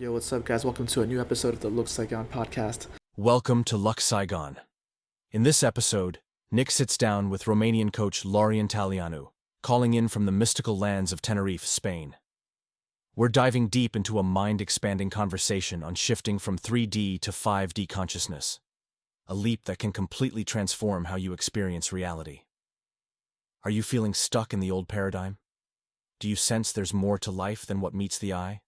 Yo, what's up, guys? Welcome to a new episode of the Lux Saigon podcast. Welcome to Lux Saigon. In this episode, Nick sits down with Romanian coach Laurian Talianu, calling in from the mystical lands of Tenerife, Spain. We're diving deep into a mind-expanding conversation on shifting from 3D to 5D consciousness, a leap that can completely transform how you experience reality. Are you feeling stuck in the old paradigm? Do you sense there's more to life than what meets the eye?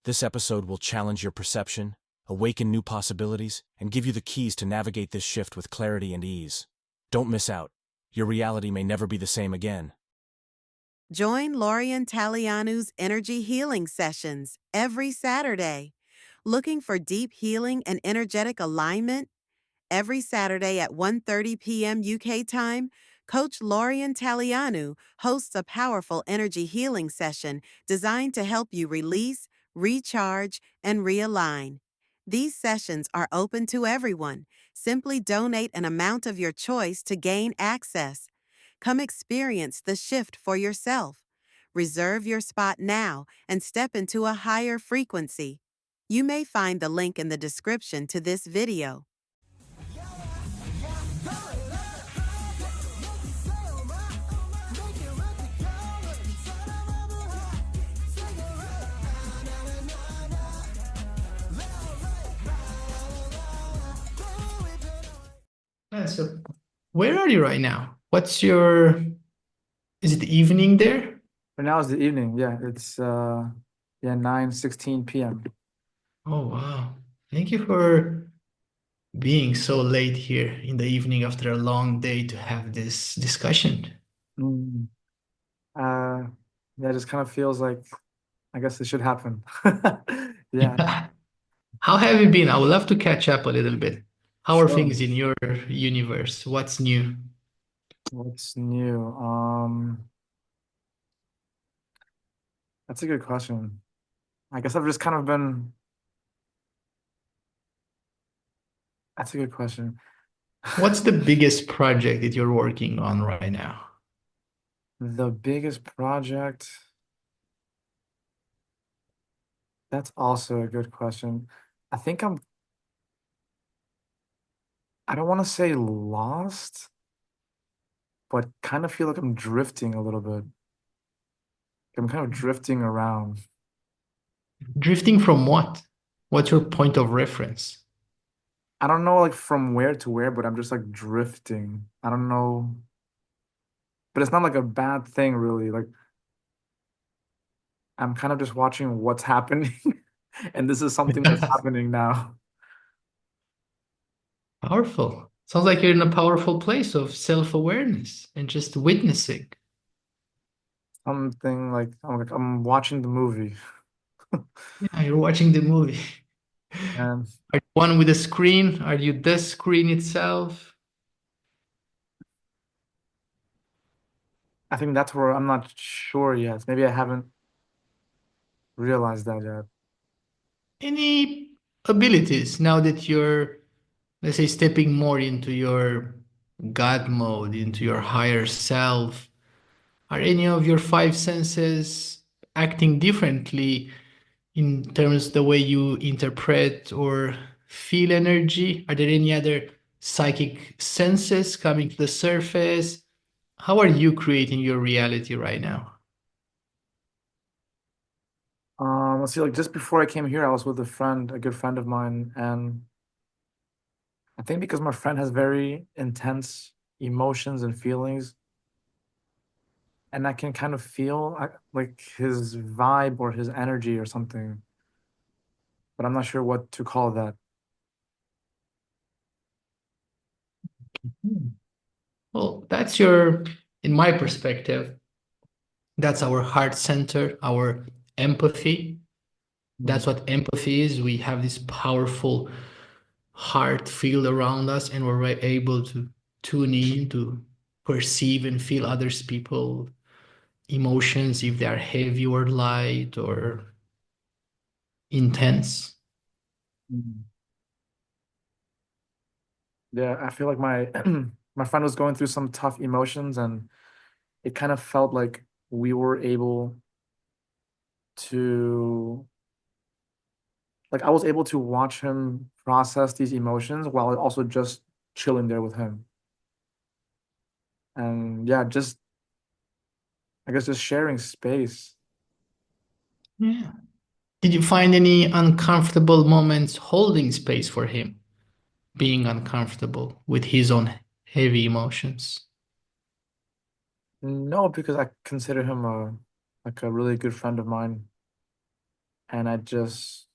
This episode will challenge your perception, awaken new possibilities, and give you the keys to navigate this shift with clarity and ease. Don't miss out. Your reality may never be the same again. Join Laurian Talianu's energy healing sessions every Saturday. Looking for deep healing and energetic alignment? Every Saturday at 1:30 p.m. UK time, Coach Laurian Talianu hosts a powerful energy healing session designed to help you release, recharge, and realign. These sessions are open to everyone. Simply donate an amount of your choice to gain access. Come experience the shift for yourself. Reserve your spot now and step into a higher frequency. You may find the link in the description to this video. So where are you right now? Is it the evening there? Right now is the evening. Yeah, it's 9:16 p.m. Oh, wow. Thank you for being so late here in the evening after a long day to have this discussion. Mm. Yeah, it just kind of feels like I guess it should happen. Yeah. How have you been? I would love to catch up a little bit. How are Sure. things in your universe? What's new? What's new? That's a good question. I guess I've just kind of been. That's a good question. What's the biggest project that you're working on right now? The biggest project. That's also a good question. I think I don't want to say lost, but kind of feel like I'm drifting a little bit. I'm kind of drifting around. Drifting from what? What's your point of reference? I don't know like from where to where, but I'm just like drifting. I don't know. But it's not like a bad thing really. Like I'm kind of just watching what's happening. And this is something that's happening now. Powerful. Sounds like you're in a powerful place of self-awareness and just witnessing. Something like I'm watching the movie. Yeah, you're watching the movie. And Are you one with the screen? Are you the screen itself? I think that's where I'm not sure yet. Maybe I haven't realized that yet. Any abilities now that you're, let's say, stepping more into your God mode, into your higher self? Are any of your five senses acting differently in terms of the way you interpret or feel energy? Are there any other psychic senses coming to the surface? How are you creating your reality right now? Let's see, like just before I came here, I was with a friend, a good friend of mine, and I think because my friend has very intense emotions and feelings, and I can kind of feel like his vibe or his energy or something, but I'm not sure what to call that. Hmm. Well, that's your, in my perspective, that's our heart center, our empathy. That's what empathy is. We have this powerful heart field around us, and we're able to tune in to perceive and feel others people emotions, if they are heavy or light or intense. Mm. Yeah, I feel like my my friend was going through some tough emotions, and it kind of felt like we were able to like I was able to watch him process these emotions while also just chilling there with him. And yeah, just I guess just sharing space. Yeah. Did you find any uncomfortable moments holding space for him, being uncomfortable with his own heavy emotions? No, because I consider him a like a really good friend of mine, and I just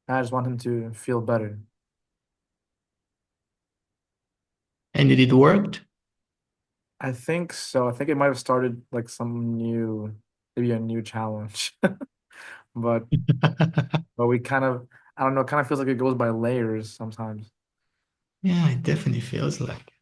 want him to feel better. And did it work? I think so. I think it might have started like some new, maybe a new challenge. But we kind of, I don't know, it kind of feels like it goes by layers sometimes. Yeah, it definitely feels like.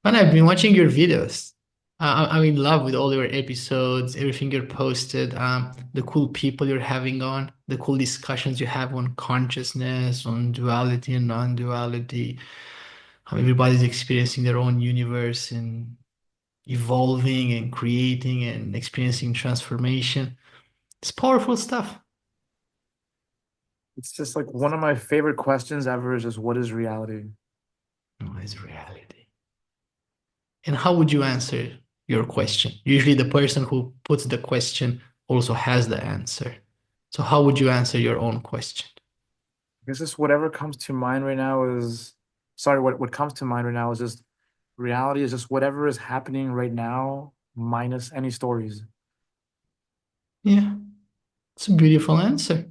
And I've been watching your videos. I'm in love with all your episodes, everything you're posted, the cool people you're having on, the cool discussions you have on consciousness, on duality and non-duality, how everybody's experiencing their own universe and evolving and creating and experiencing transformation. It's powerful stuff. It's just like one of my favorite questions ever is just what is reality? What is reality? And how would you answer your question? Usually, the person who puts the question also has the answer. So, how would you answer your own question? I guess just whatever comes to mind right now is, sorry, what comes to mind right now is just reality is just whatever is happening right now minus any stories. Yeah, it's a beautiful answer.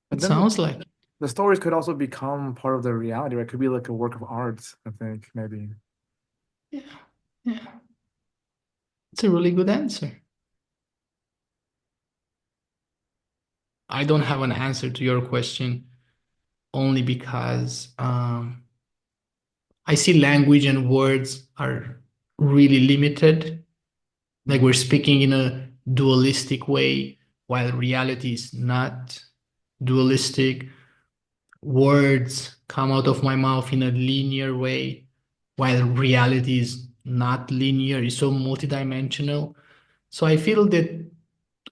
But It then sounds like. the stories could also become part of the reality, right? It could be like a work of art, I think, maybe. Yeah, yeah, it's a really good answer. I don't have an answer to your question only because I see language and words are really limited. Like we're Mm, speaking in a dualistic way, while reality is not dualistic. Words come out of my mouth in a linear way, while reality is not linear, it's so multidimensional. So I feel that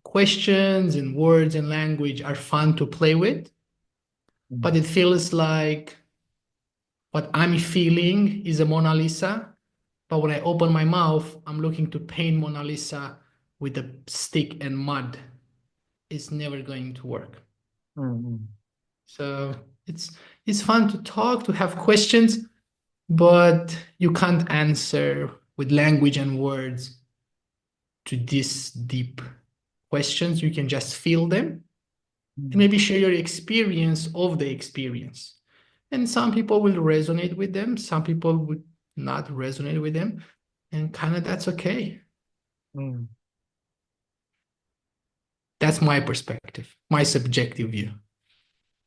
questions and words and language are fun to play with, mm, but it feels like what I'm feeling is a Mona Lisa. But when I open my mouth, I'm looking to paint Mona Lisa with a stick and mud. It's never going to work. mm, So it's it's fun to talk, to have questions, but you can't answer with language and words to these deep questions. You can just feel them and mm, maybe share your experience of the experience. And some people will resonate with them, some people would not resonate with them, and kind of that's okay. mm. That's my perspective, my subjective view.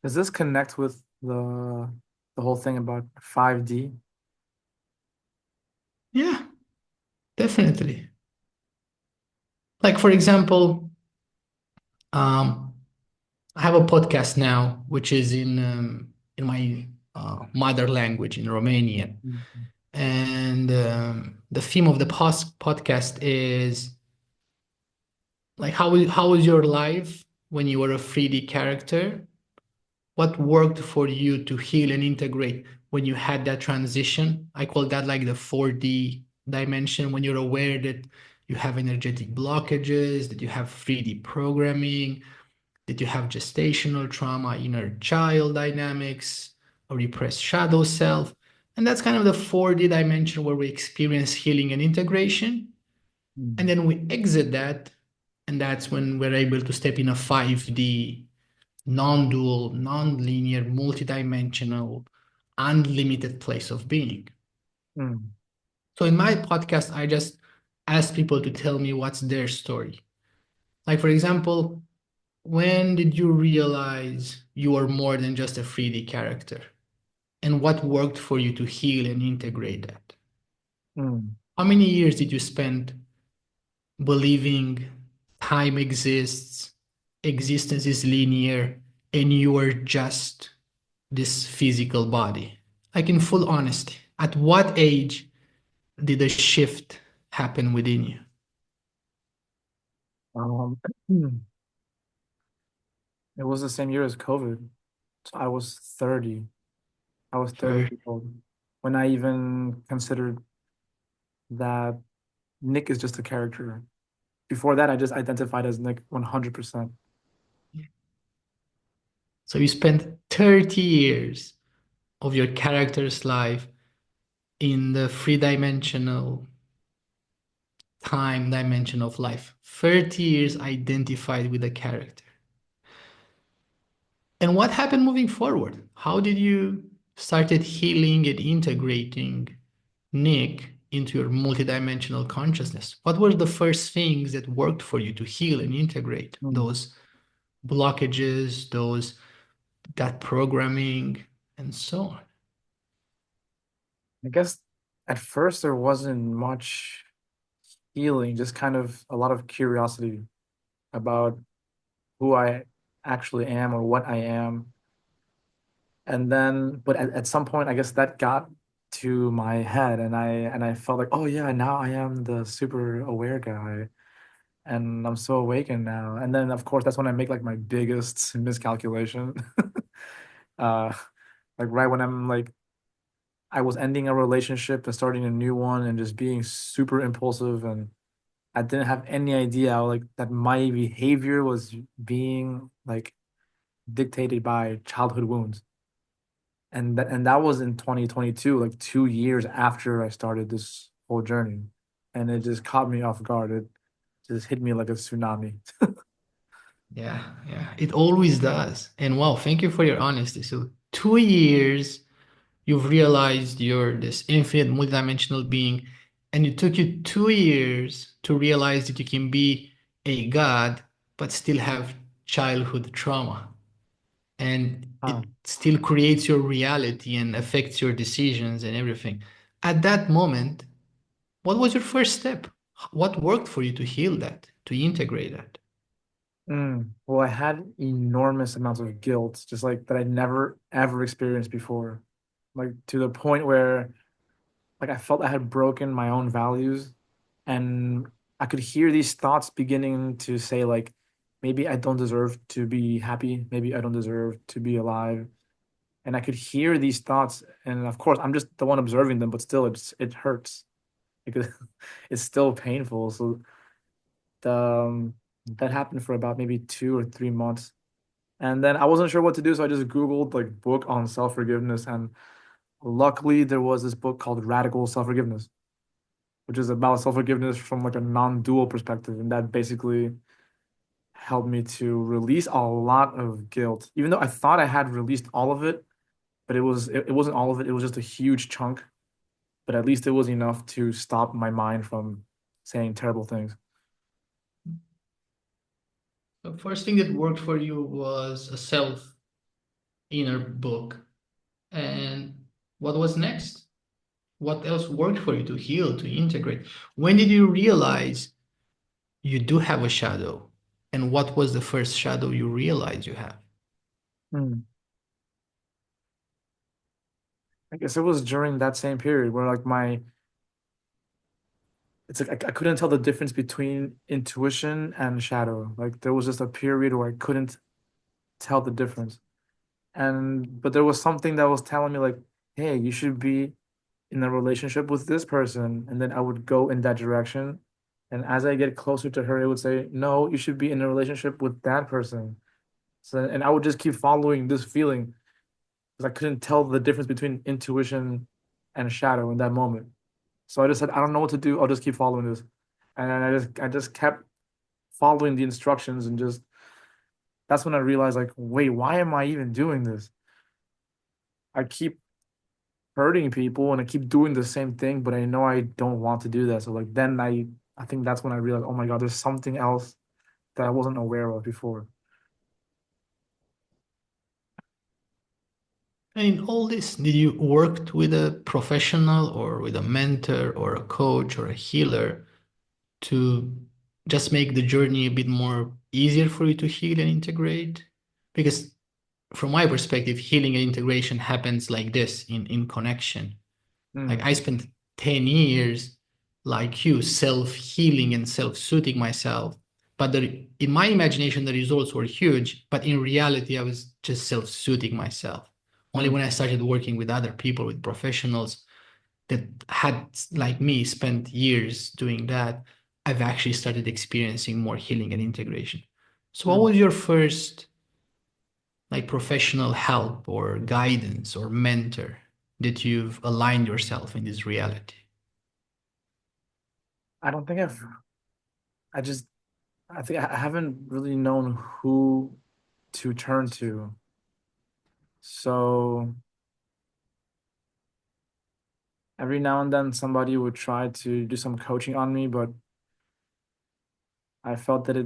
Does this connect with the whole thing about 5D? Yeah, definitely. Like, for example, um, I have a podcast now, which is in my mother language, in Romanian. Mm, And the theme of the podcast is like, how was your life when you were a 3D character? What worked for you to heal and integrate when you had that transition? I call that like the 4D dimension, when you're aware that you have energetic blockages, that you have 3D programming, that you have gestational trauma, inner child dynamics, a repressed shadow self. And that's kind of the 4D dimension where we experience healing and integration. And mm, then we exit that, and that's when we're able to step in a 5D, non-dual, non-linear, multidimensional, unlimited place of being. mm, So in my podcast, I just ask people to tell me what's their story. Like, for example, when did you realize you are more than just a 3D character? And what worked for you to heal and integrate that? mm, How many years did you spend believing time exists, existence is linear, and you are just this physical body? Like, in full honesty, at what age did a shift happen within you? um, It was the same year as COVID. So I was 30. I was 30 For years old when I even considered that Nick is just a character. Before that, I just identified as Nick 100%. so you spent 30 years of your character's life in the three-dimensional time dimension of life. 30 years identified with a character. And what happened moving forward? How did you started healing and integrating Nick into your multidimensional consciousness? What were the first things that worked for you to heal and integrate Hmm. those blockages, that programming, and so on? I guess at first there wasn't much healing, just kind of a lot of curiosity about who I actually am or what I am. And then, but at some point, I guess that got to my head, and I felt like, oh yeah, now I am the super aware guy, and I'm so awakened now. And then, of course, that's when I make like my biggest miscalculation. uh, like right when I'm like I was ending a relationship and starting a new one, and just being super impulsive, and I didn't have any idea like that my behavior was being like dictated by childhood wounds. And that was in 2022, like 2 years after I started this whole journey. And it just caught me off guard. It just hit me like a tsunami. Yeah, yeah, it always does. And wow, thank you for your honesty. So 2 years, you've realized you're this infinite multidimensional being, and it took you 2 years to realize that you can be a god, but still have childhood trauma. And it Ah. still creates your reality and affects your decisions and everything. At that moment, what was your first step? What worked for you to heal that, to integrate that? Well, I had enormous amounts of guilt, just like that I never ever experienced before. Like to the point where like I felt I had broken my own values, and I could hear these thoughts beginning to say like maybe I don't deserve to be happy, maybe I don't deserve to be alive. And I could hear these thoughts, and of course I'm just the one observing them, but still it hurts because it's still painful. So the that happened for about maybe 2 or 3 months. And then I wasn't sure what to do, so I just Googled like book on self-forgiveness, and luckily there was this book called Radical Self-Forgiveness, which is about self-forgiveness from like a non-dual perspective. And that basically helped me to release a lot of guilt. Even though I thought I had released all of it, but it wasn't all of it. It was just a huge chunk. But at least it was enough to stop my mind from saying terrible things. The first thing that worked for you was a self inner book. And what was next? What else worked for you to heal, to integrate? When did you realize you do have a shadow? And what was the first shadow you realized you have? Hmm. I guess it was during that same period where like my it's like I couldn't tell the difference between intuition and shadow. Like there was just a period where I couldn't tell the difference. And but there was something that was telling me like, hey, you should be in a relationship with this person. And then I would go in that direction. And as I get closer to her, it would say, no, you should be in a relationship with that person. So and I would just keep following this feeling because I couldn't tell the difference between intuition and shadow in that moment. So I just said, I don't know what to do. I'll just keep following this. And then I just kept following the instructions, and just that's when I realized like, wait, why am I even doing this? I keep hurting people and I keep doing the same thing, but I know I don't want to do that. So like then I think that's when I realized, oh my God, there's something else that I wasn't aware of before. And in all this, did you work with a professional or with a mentor or a coach or a healer to just make the journey a bit more easier for you to heal and integrate? Because from my perspective, healing and integration happens like this in connection. Like Mm, I spent 10 years like you self-healing and self-soothing myself, But in my imagination, the results were huge. But in reality, I was just self-soothing myself. Only Mm, when I started working with other people, with professionals that had, like me, spent years doing that, I've actually started experiencing more healing and integration. So what mm. was your first like professional help or guidance or mentor that you've aligned yourself in this reality? I don't think I just, I think I haven't really known who to turn to. So every now and then somebody would try to do some coaching on me, but I felt that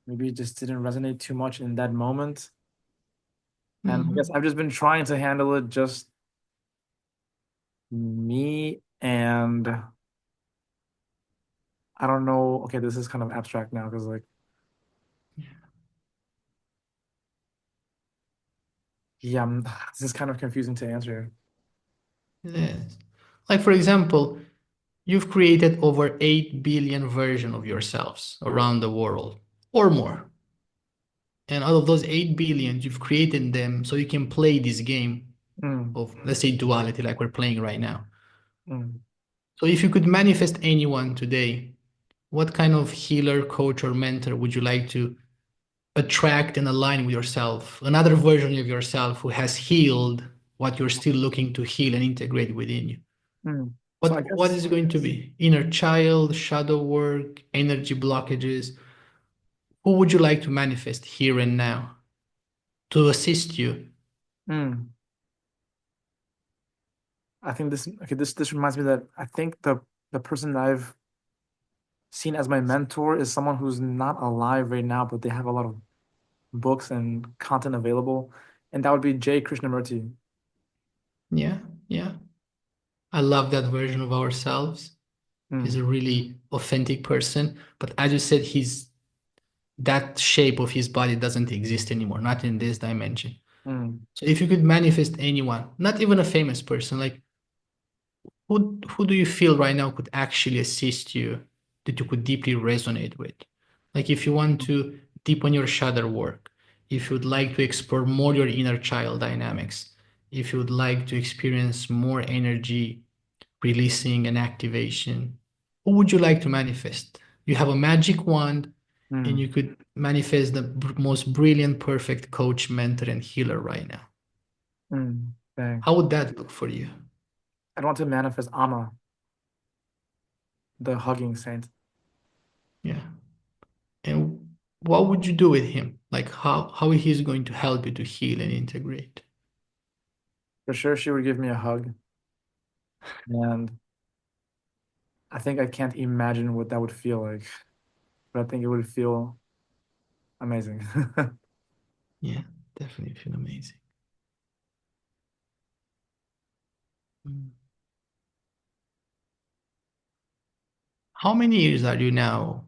maybe it just didn't resonate too much in that moment. And I guess Mhm. I've just been trying to handle it just me and I don't know. Okay, this is kind of abstract now because like, yeah, this is kind of confusing to answer. Yes. Like, for example, you've created over 8 billion versions of yourselves around the world or more. And out of those 8 billion, you've created them so you can play this game Mm, of, let's say, duality like we're playing right now. mm, So if you could manifest anyone today, what kind of healer, coach, or mentor would you like to attract and align with yourself? Another version of yourself who has healed what you're still looking to heal and integrate within you. mm. So I What is guess it going to be? Inner child, shadow work, energy blockages? Who would you like to manifest here and now to assist you? mm, I think this okay, this reminds me that I think the person that I've seen as my mentor is someone who's not alive right now, but they have a lot of books and content available, and that would be Jay Krishnamurti. Yeah, yeah. I love that version of ourselves. He's Mm, a really authentic person. But as you said, that shape of his body doesn't exist anymore, not in this dimension. mm, So if you could manifest anyone, not even a famous person, like who do you feel right now could actually assist you that you could deeply resonate with? Like if you want to deepen your shadow work, if you would like to explore more your inner child dynamics, if you would like to experience more energy releasing and activation, who would you like to manifest? You have a magic wand and mm, you could manifest the most brilliant, perfect coach, mentor, and healer right now. Dang. How would that look for you? I'd want to manifest Amma, the hugging saint. Yeah. And what would you do with him? Like how he's going to help you to heal and integrate? For sure, she would give me a hug, and I think I can't imagine what that would feel like, but I think it would feel amazing. Yeah, definitely feel amazing. Mm. How many years are you now,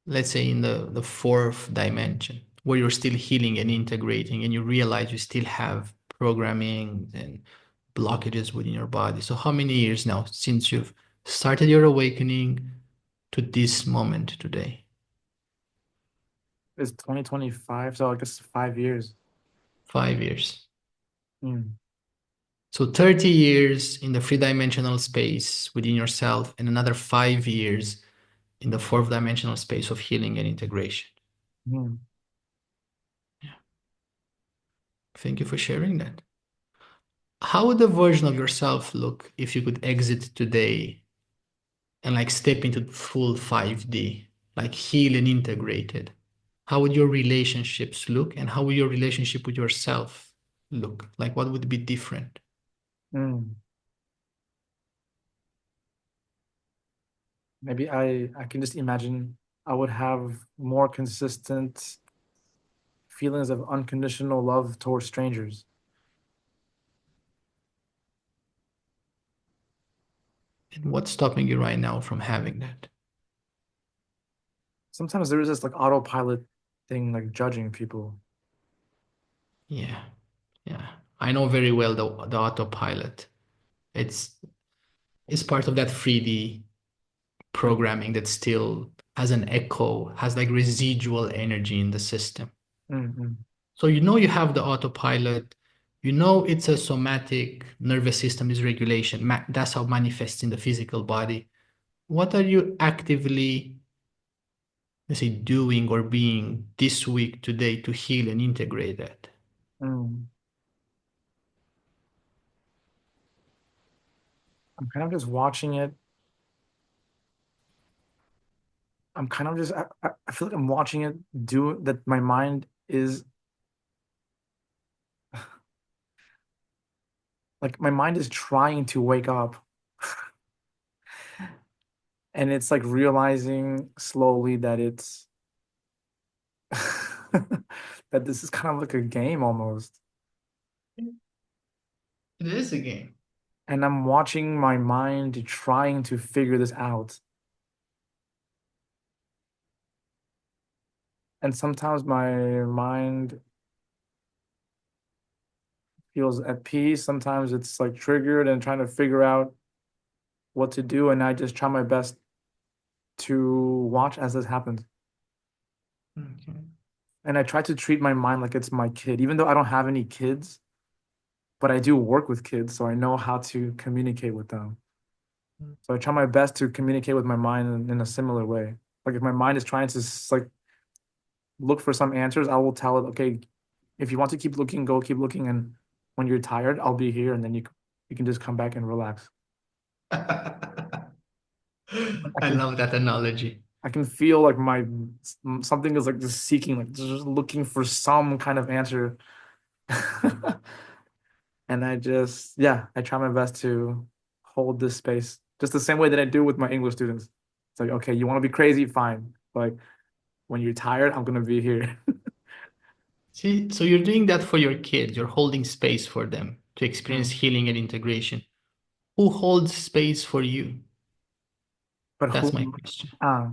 let's say in the fourth dimension, where you're still healing and integrating and you realize you still have programming and blockages within your body? So how many years now since you've started your awakening to this moment today? It's 2025, so I guess 5 years. 5 years. Mm, So 30 years in the three-dimensional space within yourself and another 5 years in the fourth dimensional space of healing and integration. mm. Yeah. Thank you for sharing that. How would the version of yourself look if you could exit today and like step into full 5D, like heal and integrated? How would your relationships look and how would your relationship with yourself look? Like what would be different? Mm. Maybe I can just imagine I would have more consistent feelings of unconditional love towards strangers. And what's stopping you right now from having that? Sometimes there is this like autopilot thing, like judging people. Yeah, yeah. I know very well the autopilot. It's it's part of that 3D programming that still has an echo, has like residual energy in the system. Mm-hmm. So you know you have the autopilot, you know it's a somatic nervous system dysregulation. That's how it manifests in the physical body. What are you actively, let's say, doing or being this week, today, to heal and integrate that? Mm. I'm kind of just watching it. I'm kind of just I feel like I'm watching it do that. My mind is like my mind is trying to wake up, and it's like realizing slowly that it's that this is kind of like a game almost. It is a game. And I'm watching my mind trying to figure this out. And sometimes my mind feels at peace. Sometimes it's like triggered and trying to figure out what to do. And I just try my best to watch as this happens. Okay. And I try to treat my mind like it's my kid, even though I don't have any kids, but I do work with kids, so I know how to communicate with them. So I try my best to communicate with my mind in a similar way. Like if my mind is trying to like look for some answers, I will tell it, okay, if you want to keep looking, go keep looking, and when you're tired, I'll be here, and then you can just come back and relax. I I can love that analogy. I can feel like my something is like just seeking, like just looking for some kind of answer. And I just, yeah, I try my best to hold this space just the same way that I do with my English students. It's like, okay, you want to be crazy, fine. Like when you're tired, I'm gonna be here. See, so you're doing that for your kids. You're holding space for them to experience Mm. healing and integration. Who holds space for you? But That's who? my question. Uh,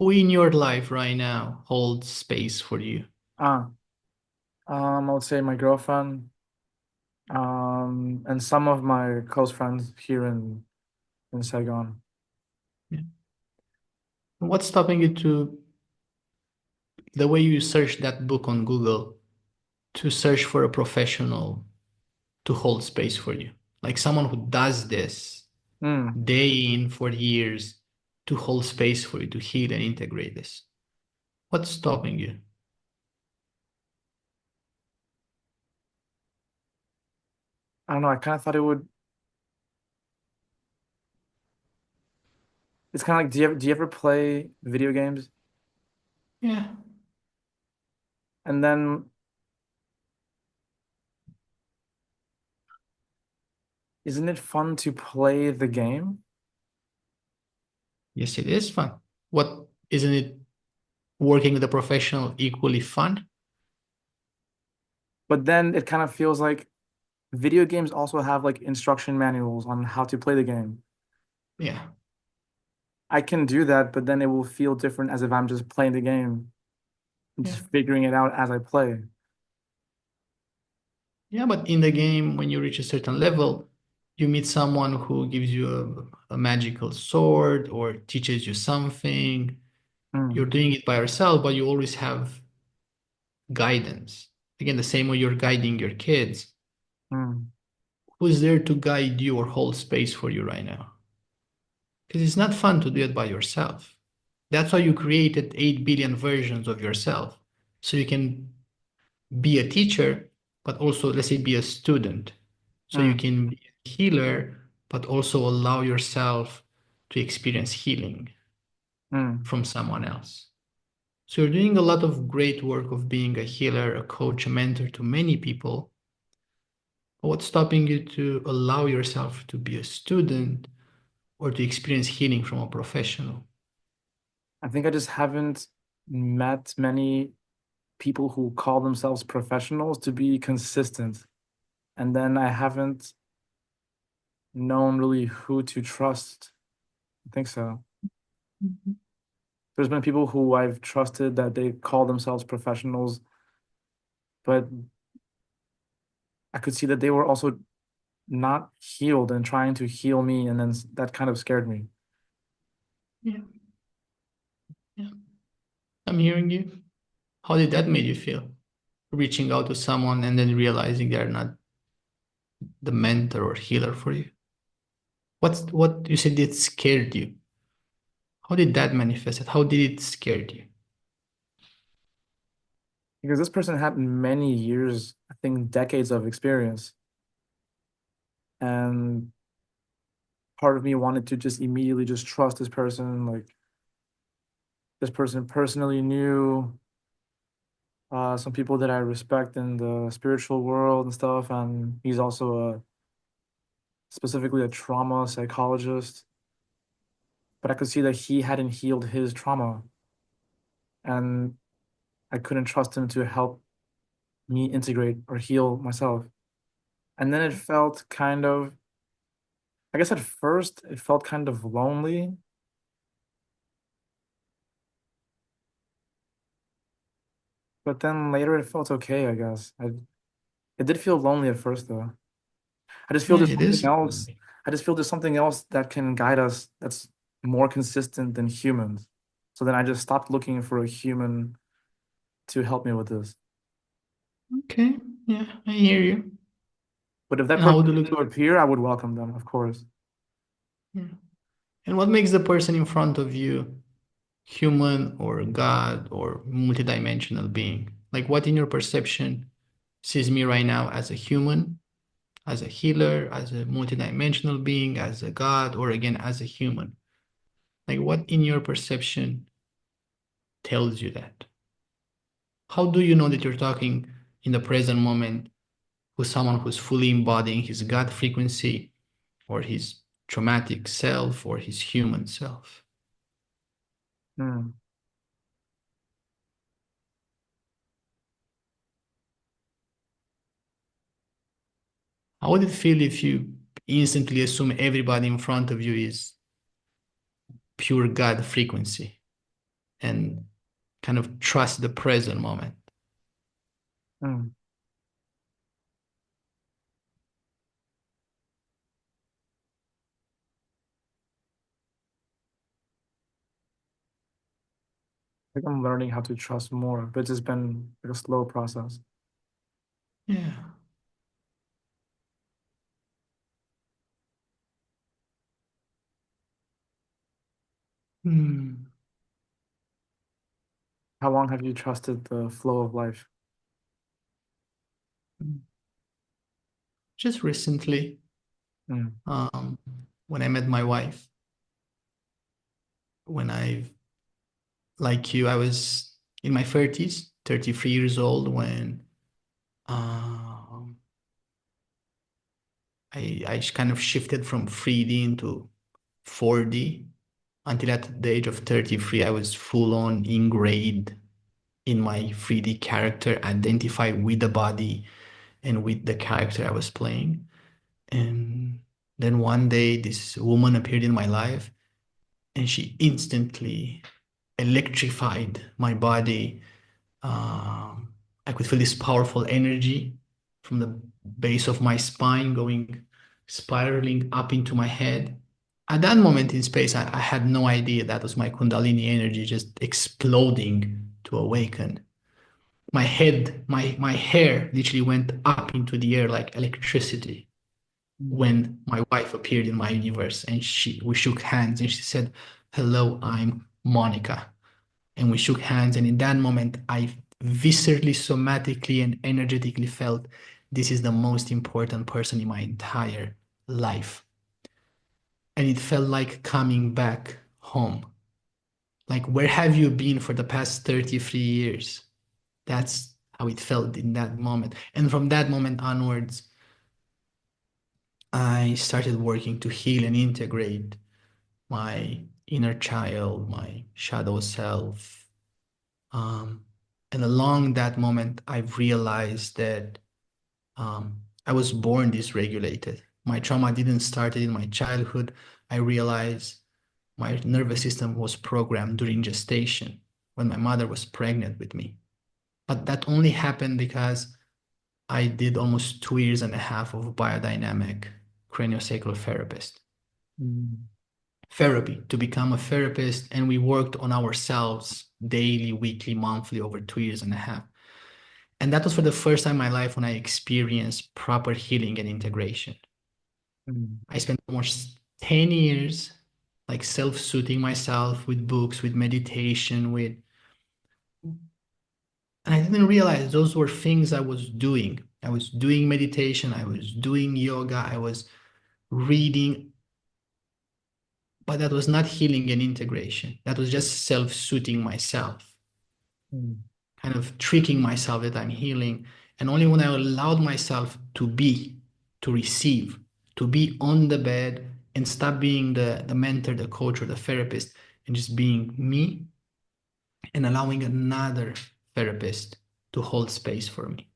Who in your life right now holds space for you? uh, I would say my girlfriend, and some of my close friends here in Saigon. Yeah. What's stopping you to, the way you search that book on Google, to search for a professional to hold space for you? Like someone who does this Mm. day in for years to hold space for you, to heal and integrate this. What's stopping you? I don't know. I kind of thought it would. It's kind of like, do you ever play video games? Yeah. And then isn't it fun to play the game? Yes, it is fun. What, isn't it working with a professional equally fun? But then it kind of feels like video games also have like instruction manuals on how to play the game. Yeah. I can do that, but then it will feel different as if I'm just playing the game and Yeah. just figuring it out as I play. Yeah, but in the game, when you reach a certain level, you meet someone who gives you a magical sword or teaches you something. You're Mm, doing it by yourself, but you always have guidance. Again, the same way you're guiding your kids. mm, Who's there to guide you or hold space for you right now? Because it's not fun to do it by yourself. That's why you created 8 billion versions of yourself. So you can be a teacher, but also, let's say, be a student. So you mm, can be a healer, but also allow yourself to experience healing mm. from someone else. So you're doing a lot of great work of being a healer, a coach, a mentor to many people. But what's stopping you to allow yourself to be a student or to experience healing from a professional? I think I just haven't met many people who call themselves professionals to be consistent. And then I haven't known really who to trust. I think so. There's been people who I've trusted that they call themselves professionals, but I could see that they were also not healed and trying to heal me, and then that kind of scared me. Yeah. Yeah. I'm hearing you. How did that make you feel? Reaching out to someone and then realizing they're not the mentor or healer for you. What you said it scared you. How did that manifest it? How did it scare you? Because this person had many years, I think decades of experience. And part of me wanted to just immediately just trust this person. Like this person personally knew some people that I respect in the spiritual world and stuff. And he's also specifically a trauma psychologist. But I could see that he hadn't healed his trauma. And I couldn't trust him to help me integrate or heal myself. And then it felt kind of, I guess at first it felt kind of lonely. But then later it felt okay, I guess. It did feel lonely at first though. I just feel Yeah, there's it something is. else. I just feel there's something else that can guide us that's more consistent than humans. So then I just stopped looking for a human to help me with this. Okay. Yeah, I hear you. But if that And how person would you were look? to appear, I would welcome them, of course. Yeah. And what makes the person in front of you human or God or multidimensional being? Like what in your perception sees me right now as a human, as a healer, as a multidimensional being, as a God, or again as a human? Like what in your perception tells you that? How do you know that you're talking in the present moment with someone who's fully embodying his God frequency or his traumatic self or his human self? Hmm. How would it feel if you instantly assume everybody in front of you is pure God frequency and kind of trust the present moment? Hmm. I think I'm learning how to trust more, but it's just been like a slow process. Yeah. Hmm. How long have you trusted the flow of life? Just recently, Hmm. um, when I met my wife, when like you, I was in my 30s, 33 years old when um, I kind of shifted from 3D into 4D until at the age of 33, I was full on ingrained in my 3D character, identify with the body and with the character I was playing. And then one day, this woman appeared in my life and she instantly electrified my body. I could feel this powerful energy from the base of my spine going spiraling up into my head. At that moment in space, I had no idea that was my Kundalini energy just exploding to awaken. My head, my hair literally went up into the air like electricity Hmm. when my wife appeared in my universe and we shook hands and she said, "Hello, I'm Monica." And we shook hands. And in that moment, I viscerally, somatically, and energetically felt this is the most important person in my entire life. And it felt like coming back home. Like, where have you been for the past 33 years? That's how it felt in that moment. And from that moment onwards, I started working to heal and integrate my inner child, my shadow self. Um, and along that moment, I've realized that I was born dysregulated. My trauma didn't start in my childhood. I realized my nervous system was programmed during gestation when my mother was pregnant with me. But that only happened because I did almost 2 years and a half of biodynamic craniosacral therapist. Hmm. therapy to become a therapist, and we worked on ourselves daily, weekly, monthly over 2 years and a half. And that was for the first time in my life when I experienced proper healing and integration. I spent almost 10 years like self-soothing myself with books, with meditation, and I didn't realize those were things I was doing. I was doing meditation, I was doing yoga, I was reading, but that was not healing and integration. That was just self-soothing myself, kind of tricking myself that I'm healing. And only when I allowed myself to be, to receive, to be on the bed and stop being the mentor, the coach, or the therapist, and just being me and allowing another therapist to hold space for me.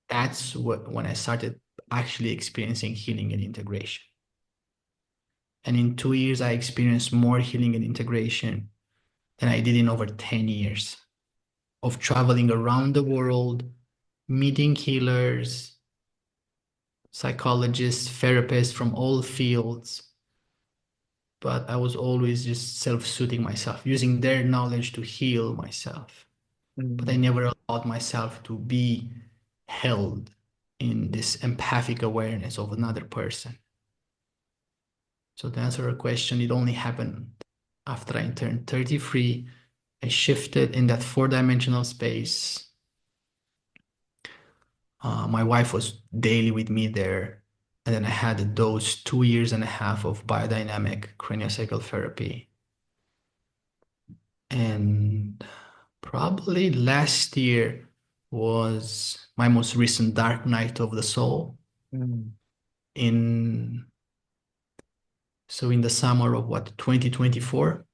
That's when I started actually experiencing healing and integration. And in 2 years, I experienced more healing and integration than I did in over 10 years of traveling around the world, meeting healers, psychologists, therapists from all fields. But I was always just self-soothing myself, using their knowledge to heal myself. But I never allowed myself to be held in this empathic awareness of another person. So to answer your question, it only happened after I turned 33. I shifted in that 4-dimensional space. My wife was daily with me there. And then I had those 2 years and a half of biodynamic craniosacral therapy. And probably last year was my most recent dark night of the soul. In the summer of 2024,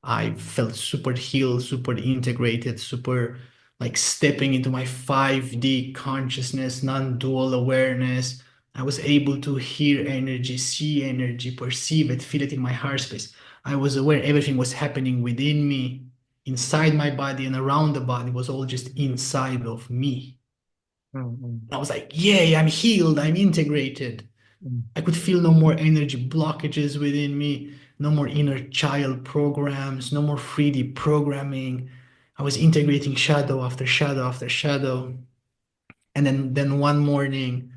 I felt super healed, super integrated, super like stepping into my 5D consciousness, non-dual awareness. I was able to hear energy, see energy, perceive it, feel it in my heart space. I was aware everything was happening within me, inside my body and around the body, was all just inside of me. I was like, yay, I'm healed, I'm integrated. I could feel no more energy blockages within me, no more inner child programs, no more 3D programming. I was integrating shadow after shadow after shadow. And then one morning,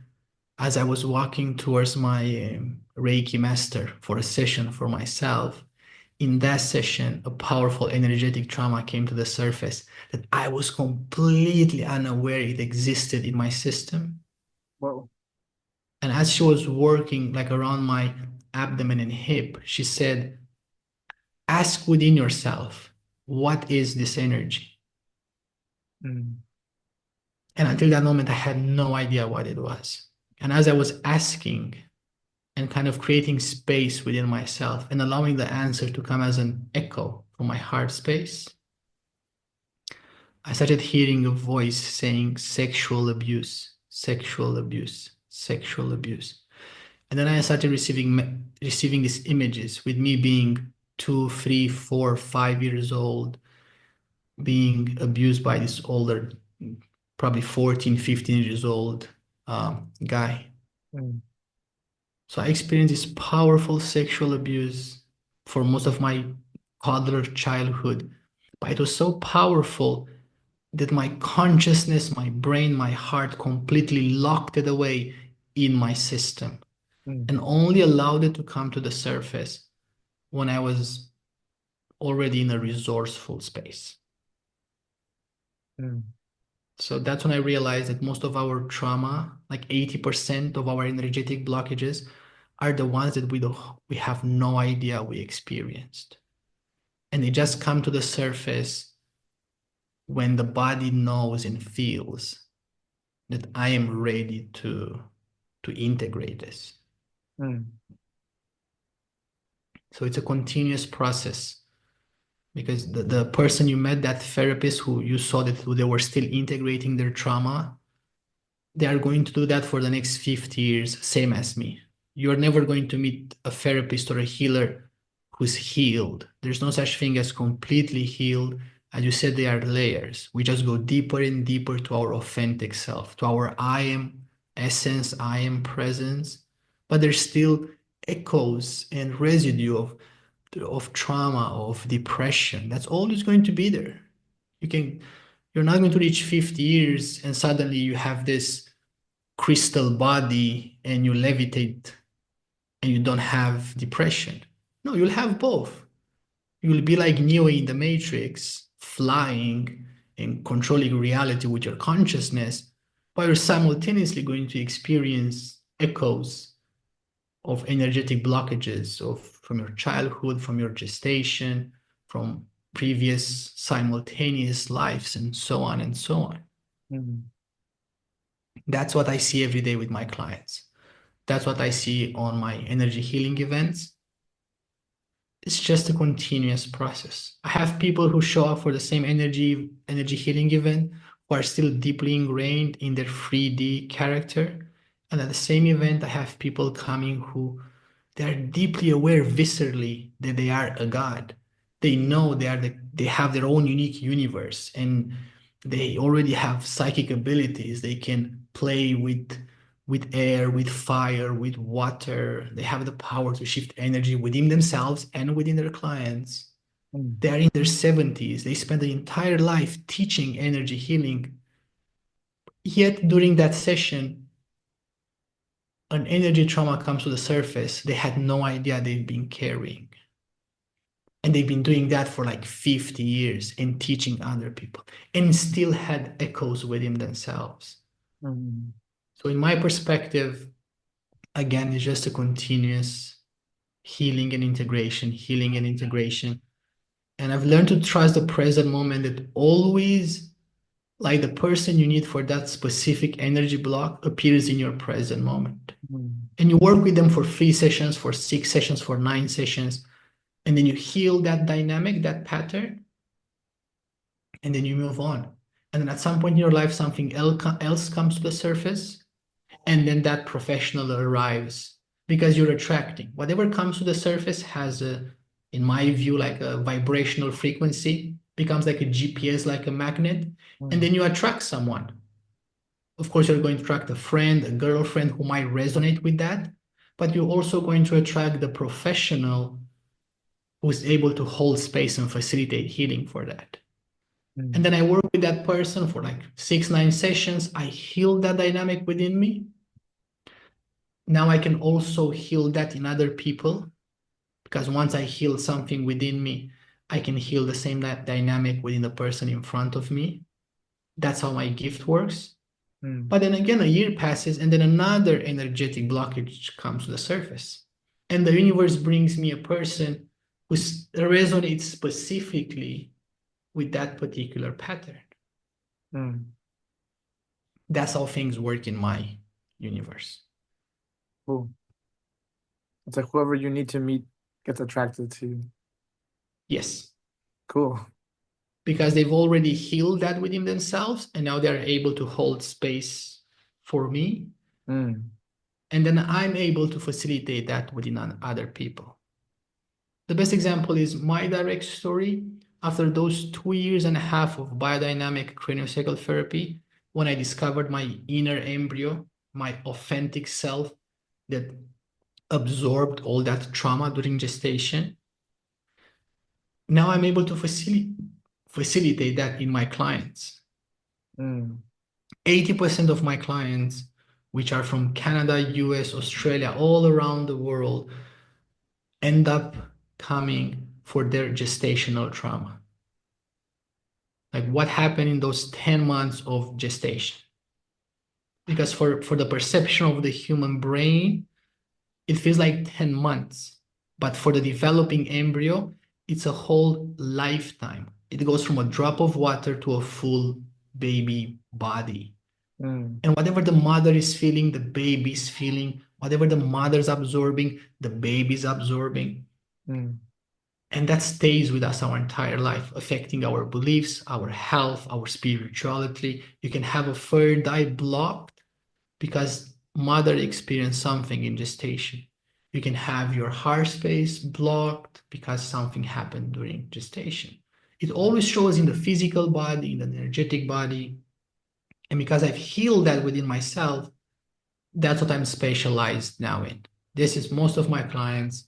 as I was walking towards my Reiki master for a session for myself, in that session, a powerful energetic trauma came to the surface that I was completely unaware it existed in my system. Whoa. And as she was working like around my abdomen and hip, she said, ask within yourself, what is this energy? And until that moment, I had no idea what it was. And as I was asking and kind of creating space within myself and allowing the answer to come as an echo from my heart space, I started hearing a voice saying sexual abuse, sexual abuse, sexual abuse. And then I started receiving these images with me being 2, 3, 4, 5 years old, being abused by this older, probably 14, 15 years old guy. So I experienced this powerful sexual abuse for most of my toddler childhood. But it was so powerful that my consciousness, my brain, my heart completely locked it away in my system and only allowed it to come to the surface when I was already in a resourceful space. So that's when I realized that most of our trauma, like 80% of our energetic blockages, are the ones that we have no idea we experienced. And they just come to the surface when the body knows and feels that I am ready to integrate this. So it's a continuous process, because the person you met, that therapist who you saw that they were still integrating their trauma, they are going to do that for the next 50 years, same as me. You're never going to meet a therapist or a healer who's healed. There's no such thing as completely healed. As you said, they are layers. We just go deeper and deeper to our authentic self, to our I am essence, I am presence. But there's still echoes and residue of trauma, of depression. That's always going to be there. You're not going to reach 50 years and suddenly you have this crystal body and you levitate and you don't have depression. No, you'll have both. You'll be like Neo in the Matrix, flying and controlling reality with your consciousness, but you're simultaneously going to experience echoes of energetic blockages from your childhood, from your gestation, from previous simultaneous lives, and so on and so on. Mm. That's what I see every day with my clients. That's what I see on my energy healing events. It's just a continuous process. I have people who show up for the same energy healing event who are still deeply ingrained in their 3D character. And at the same event, I have people coming who they are deeply aware viscerally that they are a god. They know they have their own unique universe and they already have psychic abilities. They can play with air, with fire, with water. They have the power to shift energy within themselves and within their clients. Mm. They are in their 70s. They spend their entire life teaching energy healing. Yet during that session, an energy trauma comes to the surface they had no idea they've been carrying. And they've been doing that for like 50 years and teaching other people and still had echoes within themselves. Mm. So in my perspective, again, it's just a continuous healing and integration, healing and integration. And I've learned to trust the present moment, that always like the person you need for that specific energy block appears in your present moment. Mm. And you work with them for 3 sessions, for 6 sessions, for 9 sessions. And then you heal that dynamic, that pattern, and then you move on. And then at some point in your life, something else comes to the surface, and then that professional arrives because you're attracting. Whatever comes to the surface has in my view, like a vibrational frequency, becomes like a GPS, like a magnet, and then you attract someone. Of course, you're going to attract a friend, a girlfriend who might resonate with that, but you're also going to attract the professional who's able to hold space and facilitate healing for that. Mm. And then I work with that person for like 6, 9 sessions. I heal that dynamic within me. Now I can also heal that in other people, because once I heal something within me, I can heal the same dynamic within the person in front of me. That's how my gift works. Mm. But then again, a year passes and then another energetic blockage comes to the surface. And the universe brings me a person who resonates specifically with that particular pattern. Mm. That's how things work in my universe. Cool. It's like whoever you need to meet gets attracted to you. Yes. Cool. Because they've already healed that within themselves and now they're able to hold space for me. Mm. And then I'm able to facilitate that within other people. The best example is my direct story. After those 2.5 years of biodynamic craniosacral therapy, when I discovered my inner embryo, my authentic self that absorbed all that trauma during gestation, now I'm able to facilitate that in my clients. 80% of my clients, which are from Canada, US, Australia, all around the world, end up coming for their gestational trauma. Like what happened in those 10 months of gestation. Because for the perception of the human brain, it feels like 10 months. But for the developing embryo, it's a whole lifetime. It goes from a drop of water to a full baby body. And whatever the mother is feeling, the baby's feeling. Whatever the mother's absorbing, the baby's absorbing. And that stays with us our entire life, affecting our beliefs, our health, our spirituality. You can have a third eye blocked because mother experienced something in gestation. You can have your heart space blocked because something happened during gestation. It always shows in the physical body, in the energetic body. And because I've healed that within myself, that's what I'm specialized now in. This is most of my clients,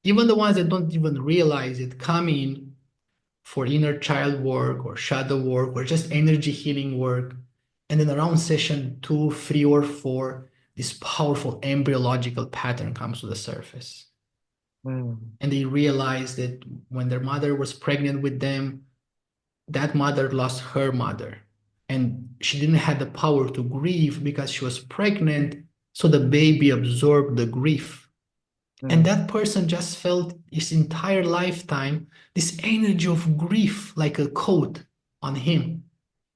even the ones that don't even realize it, come in for inner child work or shadow work or just energy healing work. And then around session 2, 3, or 4, this powerful embryological pattern comes to the surface. And they realize that when their mother was pregnant with them, that mother lost her mother. And she didn't have the power to grieve because she was pregnant. So the baby absorbed the grief. And that person just felt his entire lifetime this energy of grief like a coat on him.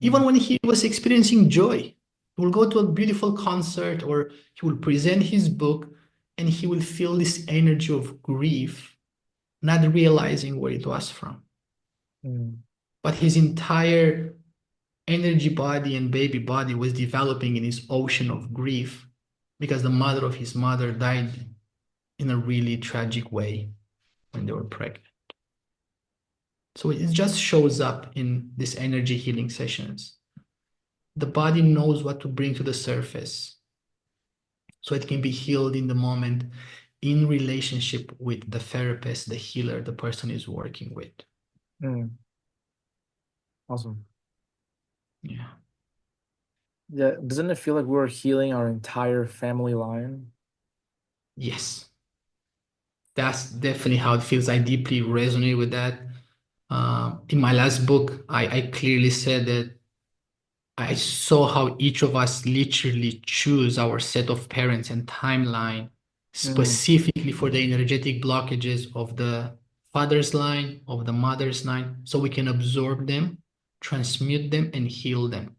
Even when he was experiencing joy, he will go to a beautiful concert or he will present his book and he will feel this energy of grief, not realizing where it was from. But his entire energy body and baby body was developing in this ocean of grief because the mother of his mother died in a really tragic way when they were pregnant. So it just shows up in these energy healing sessions. The body knows what to bring to the surface so it can be healed in the moment in relationship with the therapist, the healer, the person is working with. Awesome. Yeah. Yeah, doesn't it feel like we're healing our entire family line? Yes. That's definitely how it feels. I deeply resonate with that. In my last book, I clearly said that I saw how each of us literally choose our set of parents and timeline specifically for the energetic blockages of the father's line, of the mother's line, so we can absorb them, transmute them, and heal them.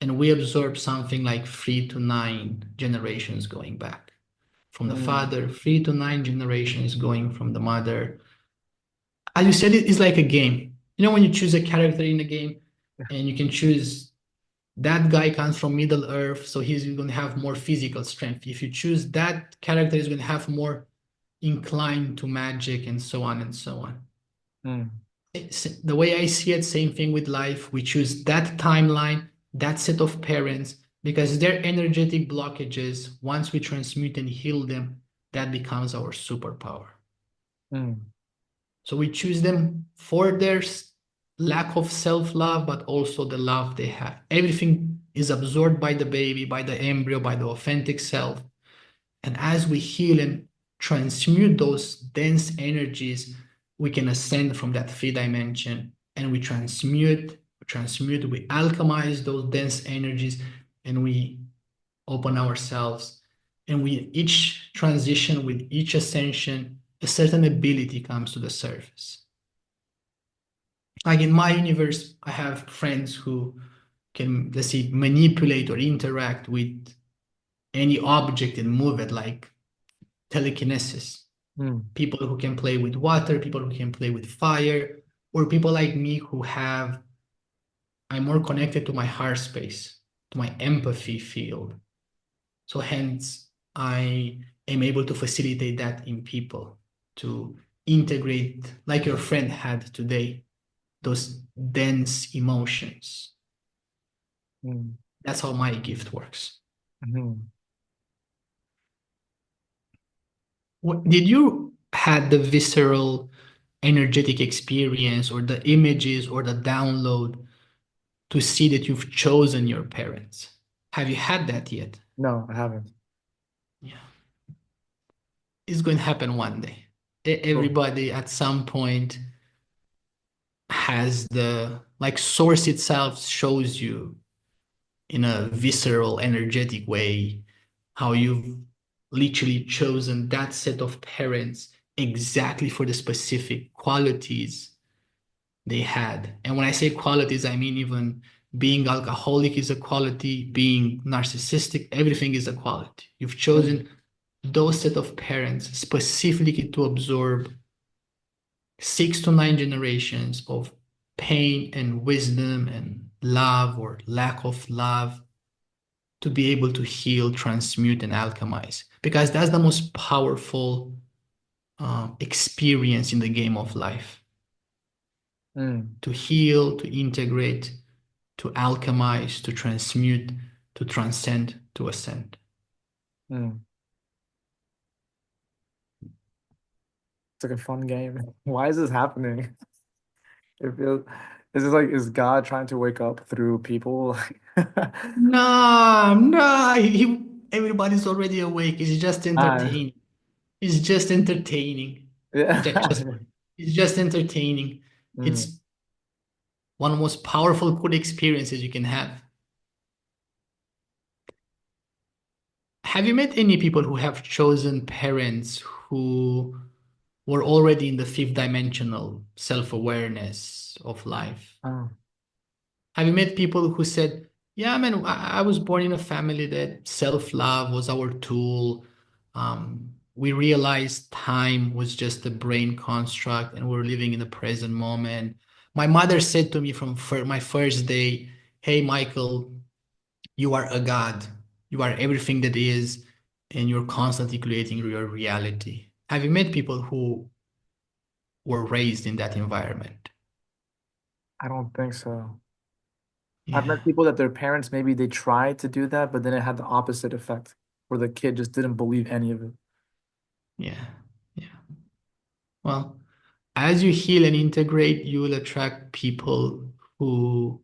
And we absorb something like 3 to 9 generations going back from the father, 3 to 9 generations going from the mother. As you said, it is like a game. You know, when you choose a character in a game and you can choose that guy comes from Middle Earth, so he's going to have more physical strength. If you choose that character, he's going to have more inclined to magic and so on and so on. The way I see it, same thing with life. We choose that timeline, that set of parents, because their energetic blockages, once we transmute and heal them, that becomes our superpower. So we choose them for their lack of self-love, but also the love they have. Everything is absorbed by the baby, by the embryo, by the authentic self. And as we heal and transmute those dense energies, we can ascend from that 3 dimension and we transmute, we alchemize those dense energies and we open ourselves. And we each transition, with each ascension, a certain ability comes to the surface. Like in my universe, I have friends who can, let's say, manipulate or interact with any object and move it, like telekinesis. People who can play with water, people who can play with fire, or people like me who I'm more connected to my heart space, to my empathy field. So hence, I am able to facilitate that in people, to integrate, like your friend had today, those dense emotions. That's how my gift works. Did you had the visceral energetic experience or the images or the download to see that you've chosen your parents? Have you had that yet? No, I haven't. Yeah. It's going to happen one day. Everybody at some point has like source itself shows you in a visceral, energetic way how you've literally chosen that set of parents exactly for the specific qualities they had. And when I say qualities, I mean even being alcoholic is a quality, being narcissistic, everything is a quality. You've chosen those set of parents specifically to absorb 6 to 9 generations of pain and wisdom and love or lack of love to be able to heal, transmute, and alchemize. Because that's the most powerful experience in the game of life. To heal, to integrate, to alchemize, to transmute, to transcend, to ascend. It's like a fun game. Why is this happening? It feels, is this like, is God trying to wake up through people? No, no, everybody's already awake. It's just Ah, entertaining. It's just entertaining. Just, yeah. it's just entertaining. Mm. It's one of the most powerful, cool experiences you can have. Have you met any people who have chosen parents who were already in the fifth dimensional self-awareness of life? Oh. Have you met people who said, yeah, man, I was born in a family that self-love was our tool. We realized time was just a brain construct and we're living in the present moment. My mother said to me from my first day, hey, Michael, you are a god. You are everything that is, and you're constantly creating your reality. Have you met people who were raised in that environment? I don't think so. I've Yeah, met people that their parents maybe they tried to do that, but then it had the opposite effect, where the kid just didn't believe any of it. yeah, yeah. Well, as you heal and integrate, you will attract people who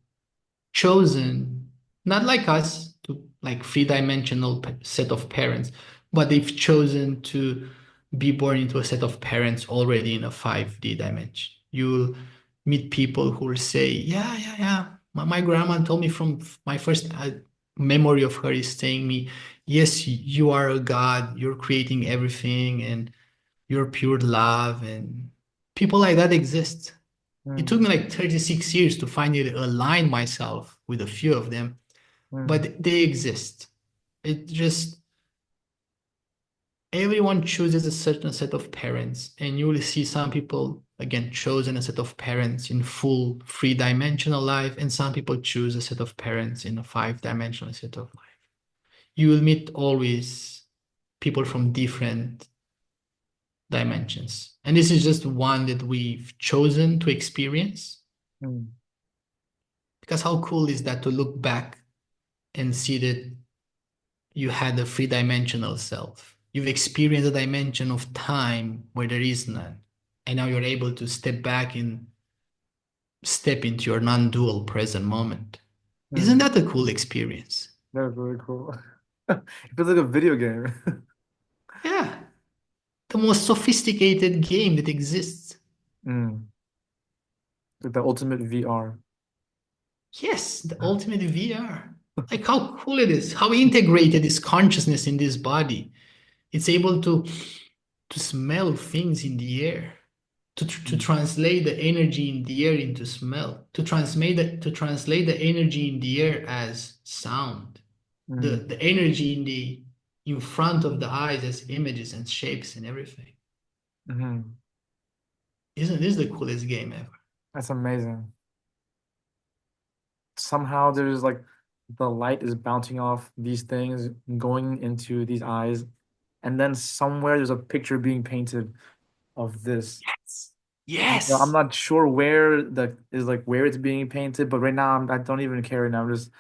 chosen, not like us, to like three-dimensional set of parents, but they've chosen to be born into a set of parents already in a 5D dimension. You'll meet people who will say, yeah, yeah, yeah. My grandma told me from my first memory of her is saying me, yes, you are a God, you're creating everything, and you're pure love, and people like that exist. It took Mm, me like 36 years to finally align myself with a few of them, mm, but they exist. It just, everyone chooses a certain set of parents, and you will see some people, again, chosen a set of parents in full three-dimensional life, and some people choose a set of parents in a five-dimensional set of life. You will meet always people from different dimensions. And this is just one that we've chosen to experience. mm, Because how cool is that to look back and see that you had a three-dimensional self? You've experienced a dimension of time where there is none. And now you're able to step back and step into your non-dual present moment. Isn't mm. that a cool experience? That's really cool. It feels like a video game. Yeah, the most sophisticated game that exists. Mm. Like the ultimate VR. Yes, the ultimate VR. Like how cool it is, how integrated is consciousness in this body. It's able to smell things in the air, to Mm, translate the energy in the air into smell, to translate the energy in the air as sound, mm, the energy in front of the eyes as images and shapes and everything. mhm. Isn't this the coolest game ever? That's amazing. Somehow there's like the light is bouncing off these things, going into these eyes, and then somewhere there's a picture being painted of this. Yes. Well, I'm Yes. not sure where the is like where it's being painted, but right now I don't even care right now. I'm just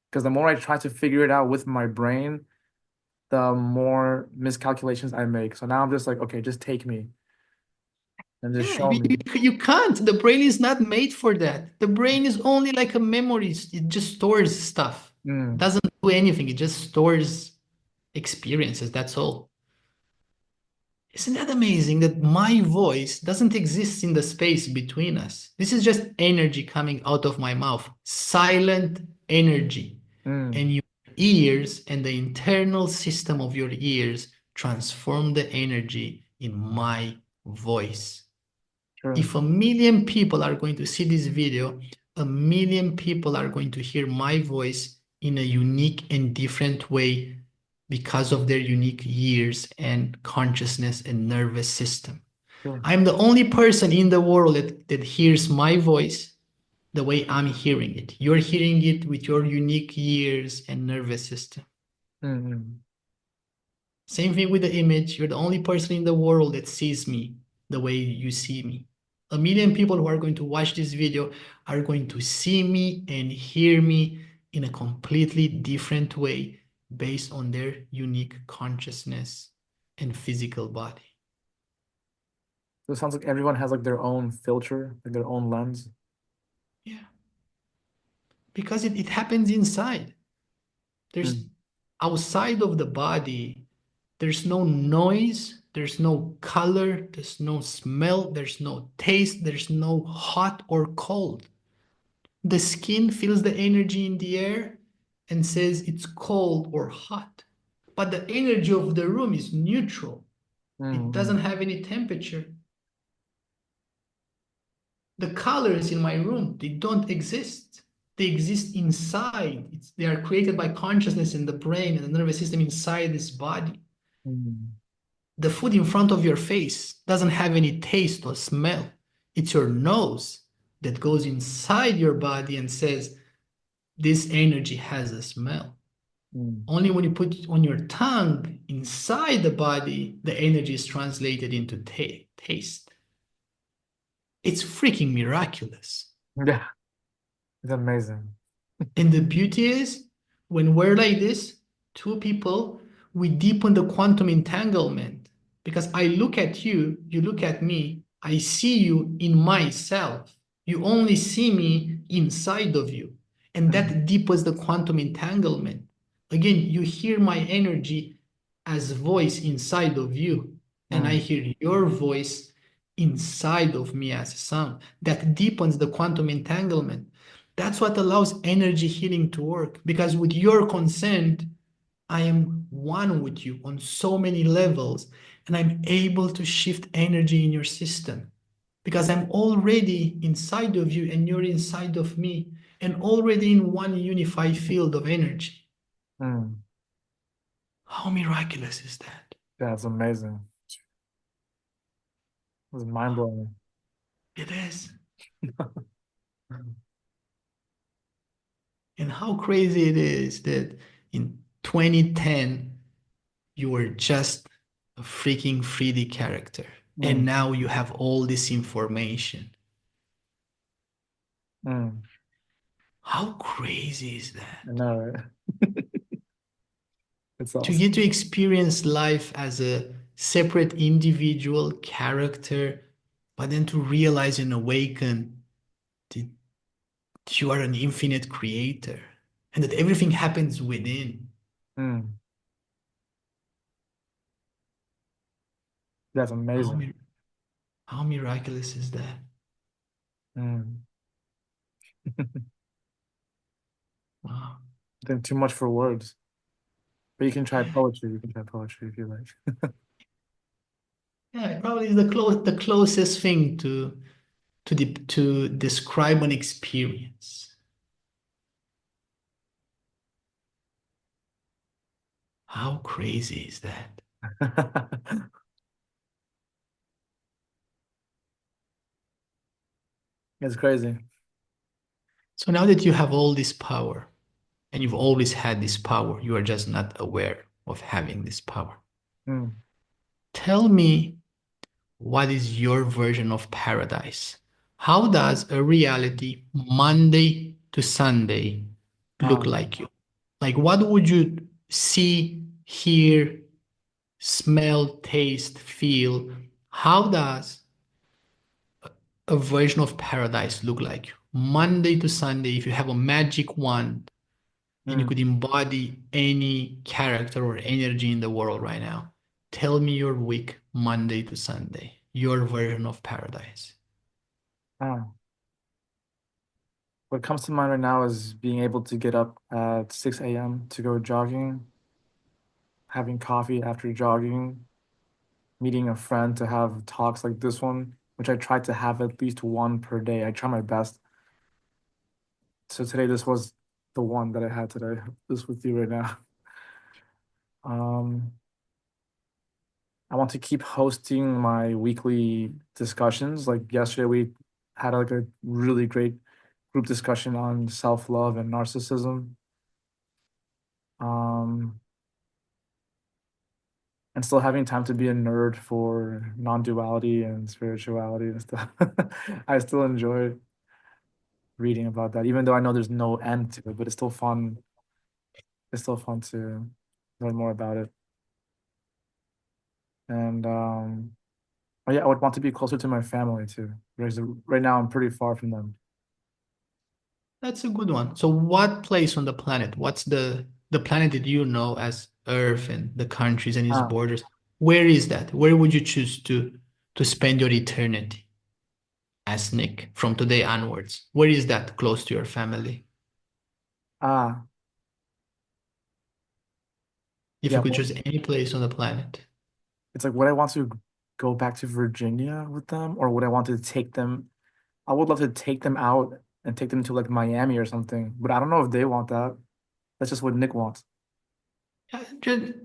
because the more I try to figure it out with my brain, the more miscalculations I make. So now I'm just like, okay, just take me and just Yeah, show me. you can't. The brain is not made for that. The brain is only like a memory. It just stores stuff. It Mm, doesn't do anything. It just stores experiences. That's all. Isn't that amazing that my voice doesn't exist in the space between us? This is just energy coming out of my mouth, silent energy. mm, And your ears and the internal system of your ears transform the energy in my voice. true. If a million people are going to see this video, a million people are going to hear my voice in a unique and different way because of their unique years and consciousness and nervous system. True. I'm the only person in the world that hears my voice the way I'm hearing it. You're hearing it with your unique years and nervous system. Mm, mm, Same thing with the image. You're the only person in the world that sees me the way you see me. A million people who are going to watch this video are going to see me and hear me in a completely different way based on their unique consciousness and physical body. So it sounds like everyone has like their own filter, like their own lens. Yeah. Because it happens inside. There's Mm, outside of the body, there's no noise, there's no color, there's no smell, there's no taste, there's no hot or cold. The skin feels the energy in the air and says it's cold or hot. But the energy of the room is neutral. It mm, doesn't have any temperature. The colors in my room, they don't exist. They exist inside. They are created by consciousness in the brain and the nervous system inside this body. mm, The food in front of your face doesn't have any taste or smell. It's your nose that goes inside your body and says, this energy has a smell. mm, Only when you put it on your tongue inside the body, the energy is translated into taste. It's freaking miraculous. mm. Yeah, it's amazing. And the beauty is, when we're like this, two people, we deepen the quantum entanglement. Because I look at you, you look at me, I see you in myself. You only see me inside of you. And Mm, that deepens the quantum entanglement. Again, you hear my energy as voice inside of you, and I mm, hear your voice inside of me as a sound. That deepens the quantum entanglement. That's what allows energy healing to work, because with your consent, I am one with you on so many levels, and I'm able to shift energy in your system because I'm already inside of you and you're inside of me and already in one unified field of energy. mm. How miraculous is that? Yeah, it's amazing. It's mind blowing. It is. And how crazy it is that in 2010, you were just a freaking 3D character. And Mm, now you have all this information. mm. How crazy is I that? know, right? It's To awesome. get to experience life as a separate individual character, but then to realize and awaken that you are an infinite creator and that everything happens within. Mm. That's How, amazing. how miraculous is that? Mm. Wow. Then too much for words. But you can try poetry. You can try poetry if you like. Yeah, it probably is the closest thing to describe an experience. How crazy is that? It's crazy. So now that you have all this power, and you've always had this power, you are just not aware of having this power. Mm. Tell me, what is your version of paradise? How does a reality Monday to Sunday look Ah. like you? Like, what would you see, hear, smell, taste, feel? How does a version of paradise look like? Monday to Sunday, if you have a magic wand and you Mm. could embody any character or energy in the world right now, tell me your week, Monday to Sunday, your version of paradise. Ah. What comes to mind right now is being able to get up at 6 a.m. to go jogging, having coffee after jogging, meeting a friend to have talks like this one, which I try to have at least one per day. I try my best. So today, this was the one that I had today. This with you right now. Um, I want to keep hosting my weekly discussions. Like yesterday, we had like a really great group discussion on self-love and narcissism. Um, and still having time to be a nerd for non-duality and spirituality and stuff. I still enjoy reading about that, even though I know there's no end to it, but it's still fun. It's still fun to learn more about it. And Oh yeah, I would want to be closer to my family too. Because right now I'm pretty far from them. That's a good one. So what place on the planet? What's the planet that you know as Earth and the countries and its Ah, borders? Where is that? Where would you choose to spend your eternity as Nick from today onwards? Where is that close to your family? ah, If yeah. you could Well, choose any place on the planet. it's like, would I want to go back to Virginia with them, or would I want to take them? I would love to take them out and take them to like Miami or something, but I don't know if they want that. That's just what Nick wants.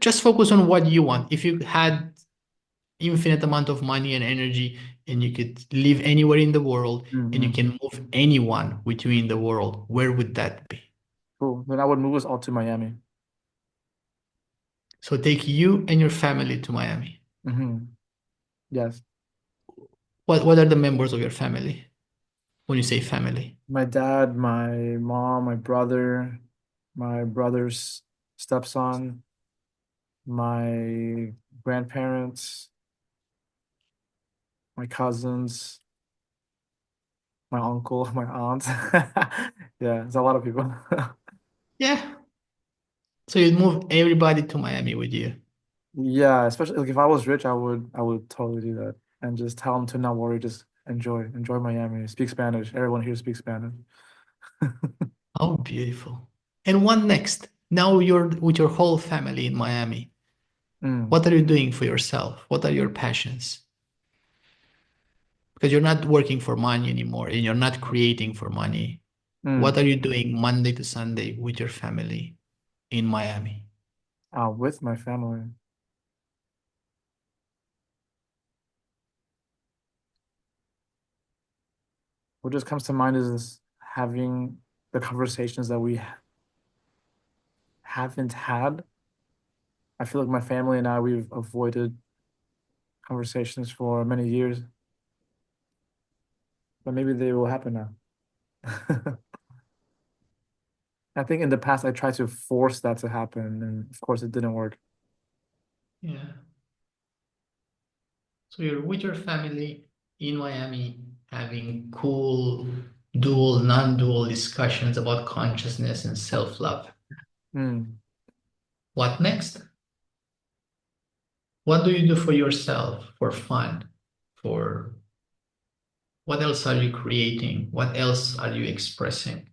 Just focus on what you want. If you had infinite amount of money and energy and you could live anywhere in the world and you Mm-hmm. can move anyone with you in the world, where would that be? Cool. Then I would move us all to Miami. So take you and your family to Miami. Mm-hmm. Yes. What are the members of your family when you say family? My dad, my mom, my brother's stepson, my grandparents, my cousins, my uncle, my aunt. Yeah, it's a lot of people. Yeah. So you'd move everybody to Miami with you. Yeah, especially like if I was rich, I would totally do that and just tell them to not worry, just enjoy Miami. Speak Spanish. Everyone here speaks Spanish. Oh, beautiful. And what next? Now you're with your whole family in Miami. Mm, What are you doing for yourself? What are your passions? Because you're not working for money anymore and you're not creating for money. What mm. are you doing Monday to Sunday with your family in Miami? With my family. What just comes to mind is having the conversations that we haven't had. I feel like my family and I, we've avoided conversations for many years, but maybe they will happen now. I think in the past I tried to force that to happen, and of course it didn't work. Yeah. So you're with your family in Miami having cool dual, non-dual discussions about consciousness and self-love. Mm, What next? What do you do for yourself, for fun, for what else are you creating? What else are you expressing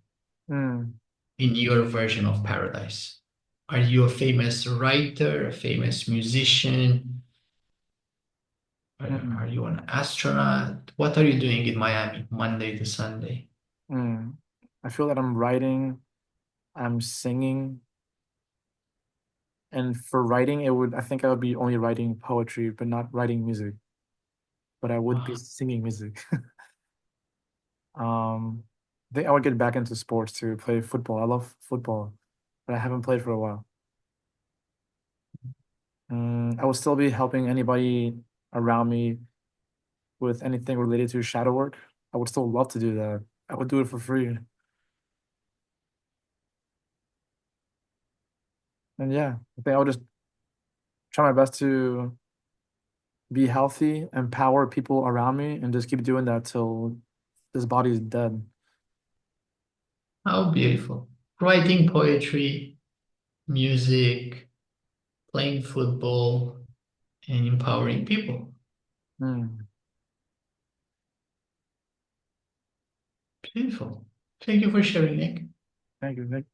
mm, in your version of paradise? Are you a famous writer, a famous musician? Are mm, you an astronaut? What are you doing in Miami, Monday to Sunday? mm. I feel that I'm writing, I'm singing, and for writing, I think I would be only writing poetry, but not writing music, but I would be Wow. singing music. I think I would get back into sports to play football. I love football, but I haven't played for a while. I would still be helping anybody around me with anything related to shadow work. I would still love to do that. I would do it for free. And yeah, I think I would just try my best to be healthy, empower people around me, and just keep doing that till this body is dead. How beautiful. Writing poetry, music, playing football, and empowering people. Mm, Beautiful. Thank you for sharing, Nick. thank you, Nick.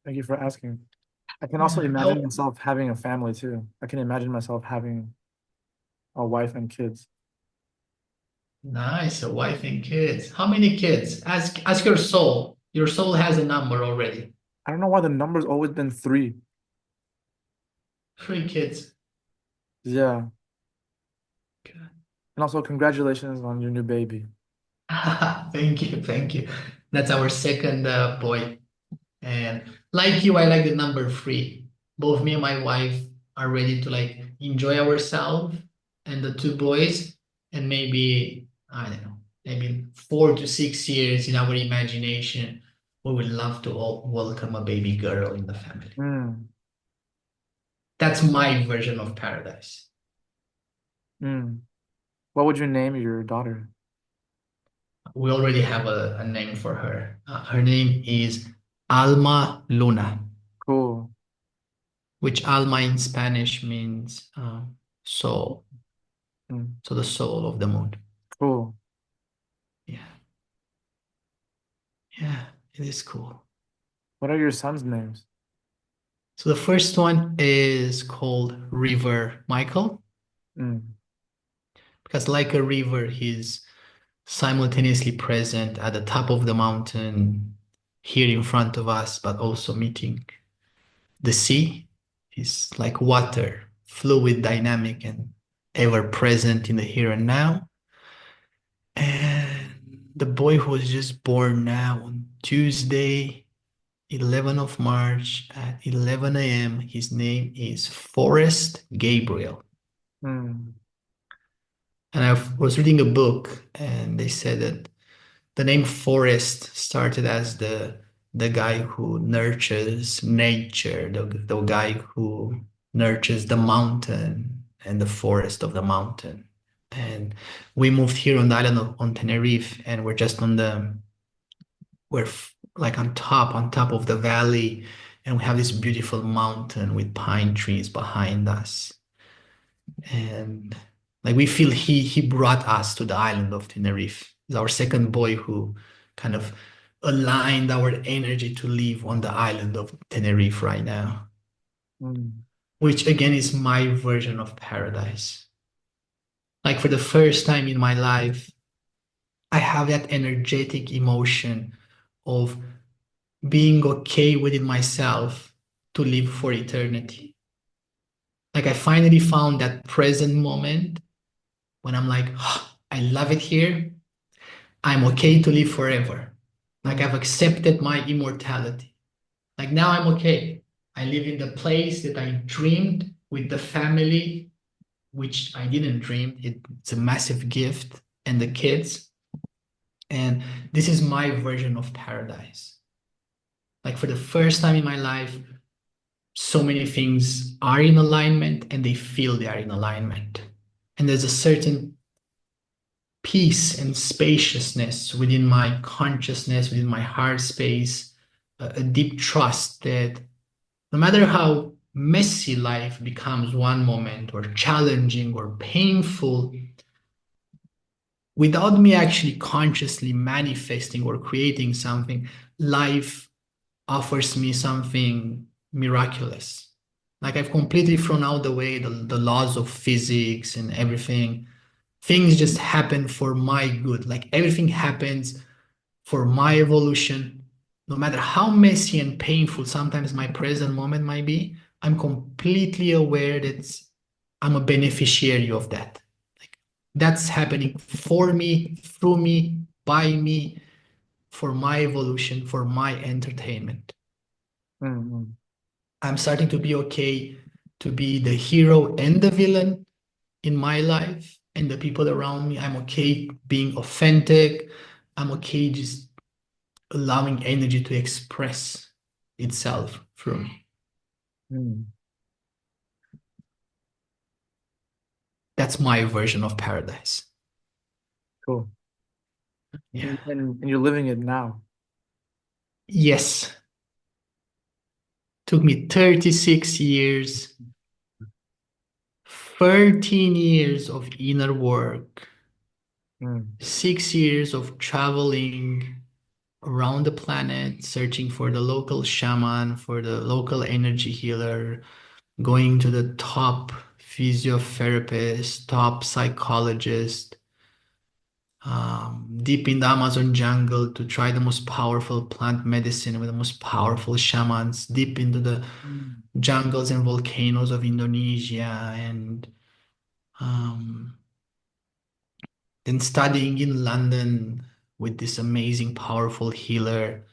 Thank you for asking. I can also Yeah. imagine myself having a family too. I can imagine myself having a wife and kids. Nice, a wife and kids. How many kids? Ask your soul. Your soul has a number already. I don't know why the number's always been three. 3 kids. Yeah. Good. And also, congratulations on your new baby. Thank you, thank you. That's our second boy. And like you, I like the number 3. Both me and my wife are ready to like enjoy ourselves and the 2 boys, and maybe, I don't know, maybe 4 to 6 years in our imagination, we would love to all welcome a baby girl in the family. Mm, That's my version of paradise. mm. What would you name your daughter? We already have a name for her. Her name is Alma Luna, Cool. which Alma in Spanish means soul. Mm, So the soul of the moon. cool. Yeah. Yeah, it is cool. What are your sons' names? So the first one is called River Michael, Mm, because like a river, he's simultaneously present at the top of the mountain here in front of us, but also meeting the sea. He's like water, fluid, dynamic, and ever present in the here and now. And the boy who was just born now on Tuesday, 11th of March at 11 a.m., his name is Forrest Gabriel. mm, And I was reading a book, and they said that the name Forrest started as the guy who nurtures nature, the guy who nurtures the mountain and the forest of the mountain. And we moved here on the island on Tenerife, and we're just we're like on top of the valley, and we have this beautiful mountain with pine trees behind us. And like we feel he brought us to the island of Tenerife. He's our second boy who kind of aligned our energy to live on the island of Tenerife right now, mm, which again is my version of paradise. Like for the first time in my life, I have that energetic emotion of being okay within myself to live for eternity. Like I finally found that present moment when I'm like, "Oh, I love it here. I'm okay to live forever. Like mm, I've accepted my immortality. Like now I'm okay. I live in the place that I dreamed with the family, which I didn't dream. It's a massive gift, and the kids. And this is my version of paradise. Like for the first time in my life, so many things are in alignment and they feel they are in alignment. And there's a certain peace and spaciousness within my consciousness, within my heart space, a deep trust that no matter how messy life becomes one moment, or challenging or painful, without me actually consciously manifesting or creating something, life offers me something miraculous. Like I've completely thrown out the way the laws of physics and everything. Things just happen for my good. Like everything happens for my evolution. No matter how messy and painful sometimes my present moment might be, I'm completely aware that I'm a beneficiary of that. Like that's happening for me, through me, by me, for my evolution, for my entertainment. mm, mm, I'm starting to be okay to be the hero and the villain in my life and the people around me. I'm okay being authentic. I'm okay just allowing energy to express itself through me. mm. That's my version of paradise. Cool. Yeah. And you're living it now. Yes. Took me 36 years, 13 years of inner work, Mm, 6 years of traveling around the planet, searching for the local shaman, for the local energy healer, going to the top physiotherapist, top psychologist, deep in the Amazon jungle to try the most powerful plant medicine with the most powerful shamans, deep into the mm, jungles and volcanoes of Indonesia, and um, then studying in London with this amazing, powerful healer.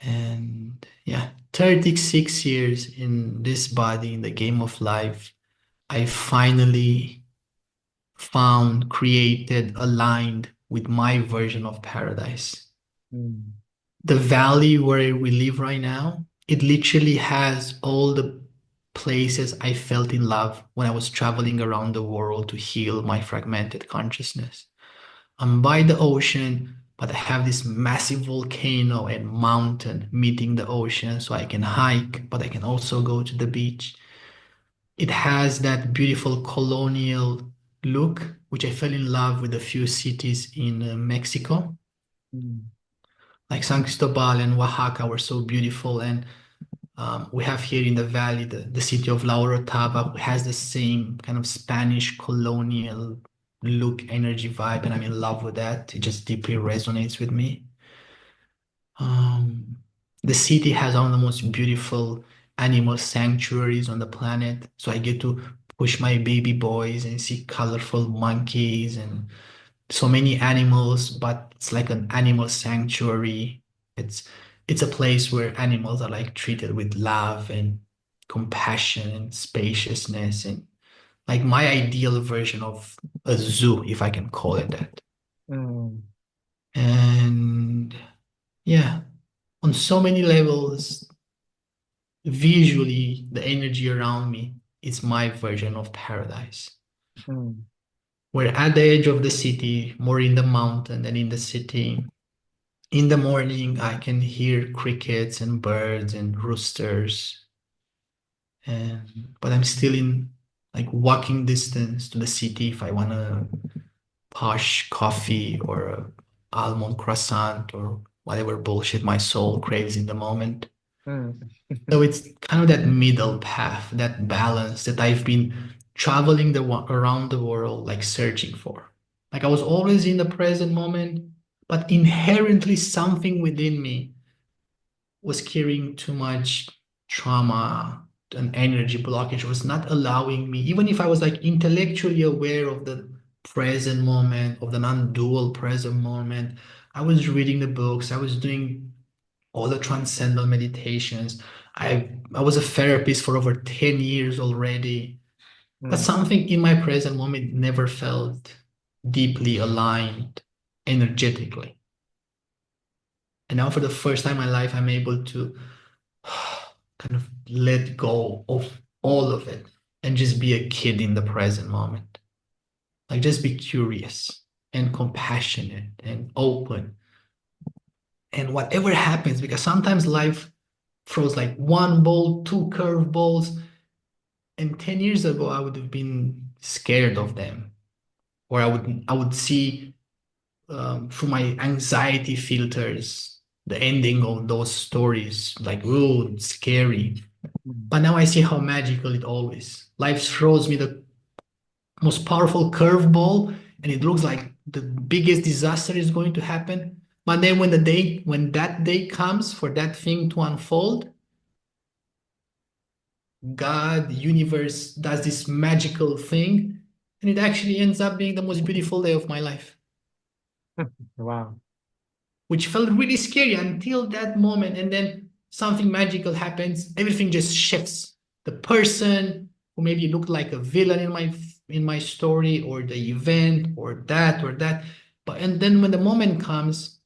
And yeah, 36 years in this body, in the game of life, I finally found, created, aligned with my version of paradise. mm, The valley where we live right now, it literally has all the places I felt in love when I was traveling around the world to heal my fragmented consciousness. I'm by the ocean, but I have this massive volcano and mountain meeting the ocean, so I can hike, but I can also go to the beach. It has that beautiful colonial look, which I fell in love with a few cities in Mexico. Mm. Like San Cristobal and Oaxaca were so beautiful. And we have here in the valley the city of La Orotava, which has the same kind of Spanish colonial look, energy, vibe, and I'm in love with that. It just deeply resonates with me. Um, the city has one of the most beautiful animal sanctuaries on the planet. So I get to push my baby boys and see colorful monkeys and so many animals, but it's like an animal sanctuary. It's it's a place where animals are like treated with love and compassion and spaciousness and like my ideal version of a zoo, if I can call it that. Mm. And yeah, on so many levels, visually, the energy around me is my version of paradise. Mm. We're at the edge of the city, more in the mountain than in the city. In the morning, I can hear crickets and birds and roosters, and but I'm still in like walking distance to the city if I want a posh coffee or a almond croissant or whatever bullshit my soul craves in the moment. Mm. So it's kind of that middle path, that balance that I've been traveling around the world, like searching for. Like I was always in the present moment, but inherently something within me was carrying too much trauma and energy blockage, was not allowing me, even if I was like intellectually aware of the present moment, of the non-dual present moment. I was reading the books, I was doing all the transcendental meditations. I was a therapist for over 10 years already, but Mm. something in my present moment never felt deeply aligned energetically. And now for the first time in my life, I'm able to kind of let go of all of it and just be a kid in the present moment. Like just be curious and compassionate and open. And whatever happens, because sometimes life throws like one ball, two curve balls. And 10 years ago, I would have been scared of them. Or I would see through my anxiety filters the ending of those stories like, oh, scary. Mm. But now I see how magical it always. Life throws me the most powerful curveball, and it looks like the biggest disaster is going to happen. But then when that day comes for that thing to unfold, God, the universe does this magical thing, and it actually ends up being the most beautiful day of my life, Wow. which felt really scary until that moment. And then something magical happens, everything just shifts. The person who maybe looked like a villain in my story, or the event, or that. But and then when the moment comes,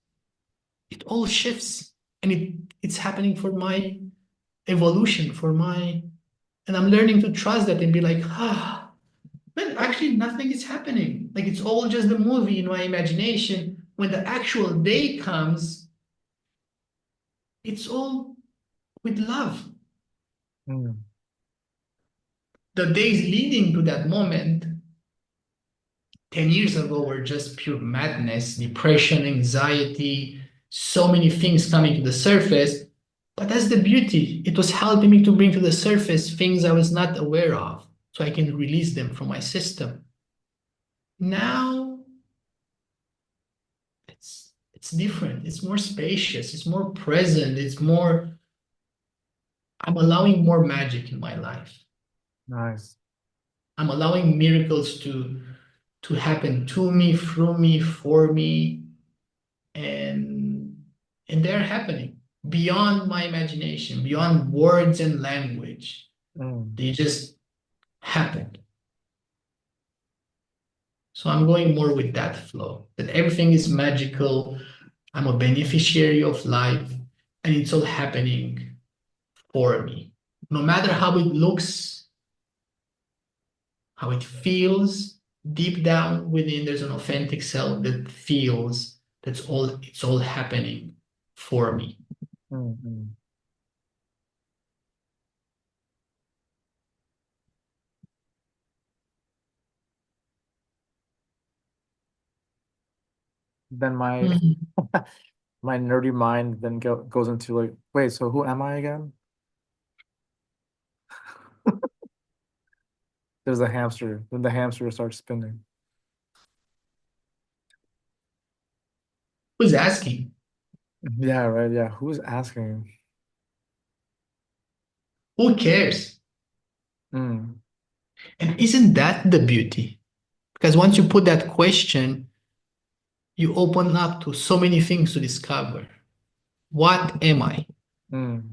it all shifts. And it's happening for my evolution, and I'm learning to trust that and be like, well, actually, nothing is happening. Like it's all just a movie in my imagination. When the actual day comes, it's all with love. Mm. The days leading to that moment, 10 years ago, were just pure madness, depression, anxiety, so many things coming to the surface. But that's the beauty. It was helping me to bring to the surface things I was not aware of, so I can release them from my system. Now it's different. It's more spacious. It's more present. It's more. I'm allowing more magic in my life. Nice. I'm allowing miracles to happen to me, through me, for me, and and they're happening beyond my imagination, beyond words and language. Mm. They just happen. So I'm going more with that flow. That everything is magical. I'm a beneficiary of life, and it's all happening for me, no matter how it looks, how it feels, deep down within, there's an authentic self that feels it's all happening for me. Mm-hmm. Then my Mhm. my nerdy mind then goes into like, wait, so who am I again? There's a hamster. Then the hamster starts spinning. Who's asking? Yeah, right. Yeah. Who's asking? Who cares? Mm, And isn't that the beauty? Because once you put that question, you open up to so many things to discover. What am I? mm,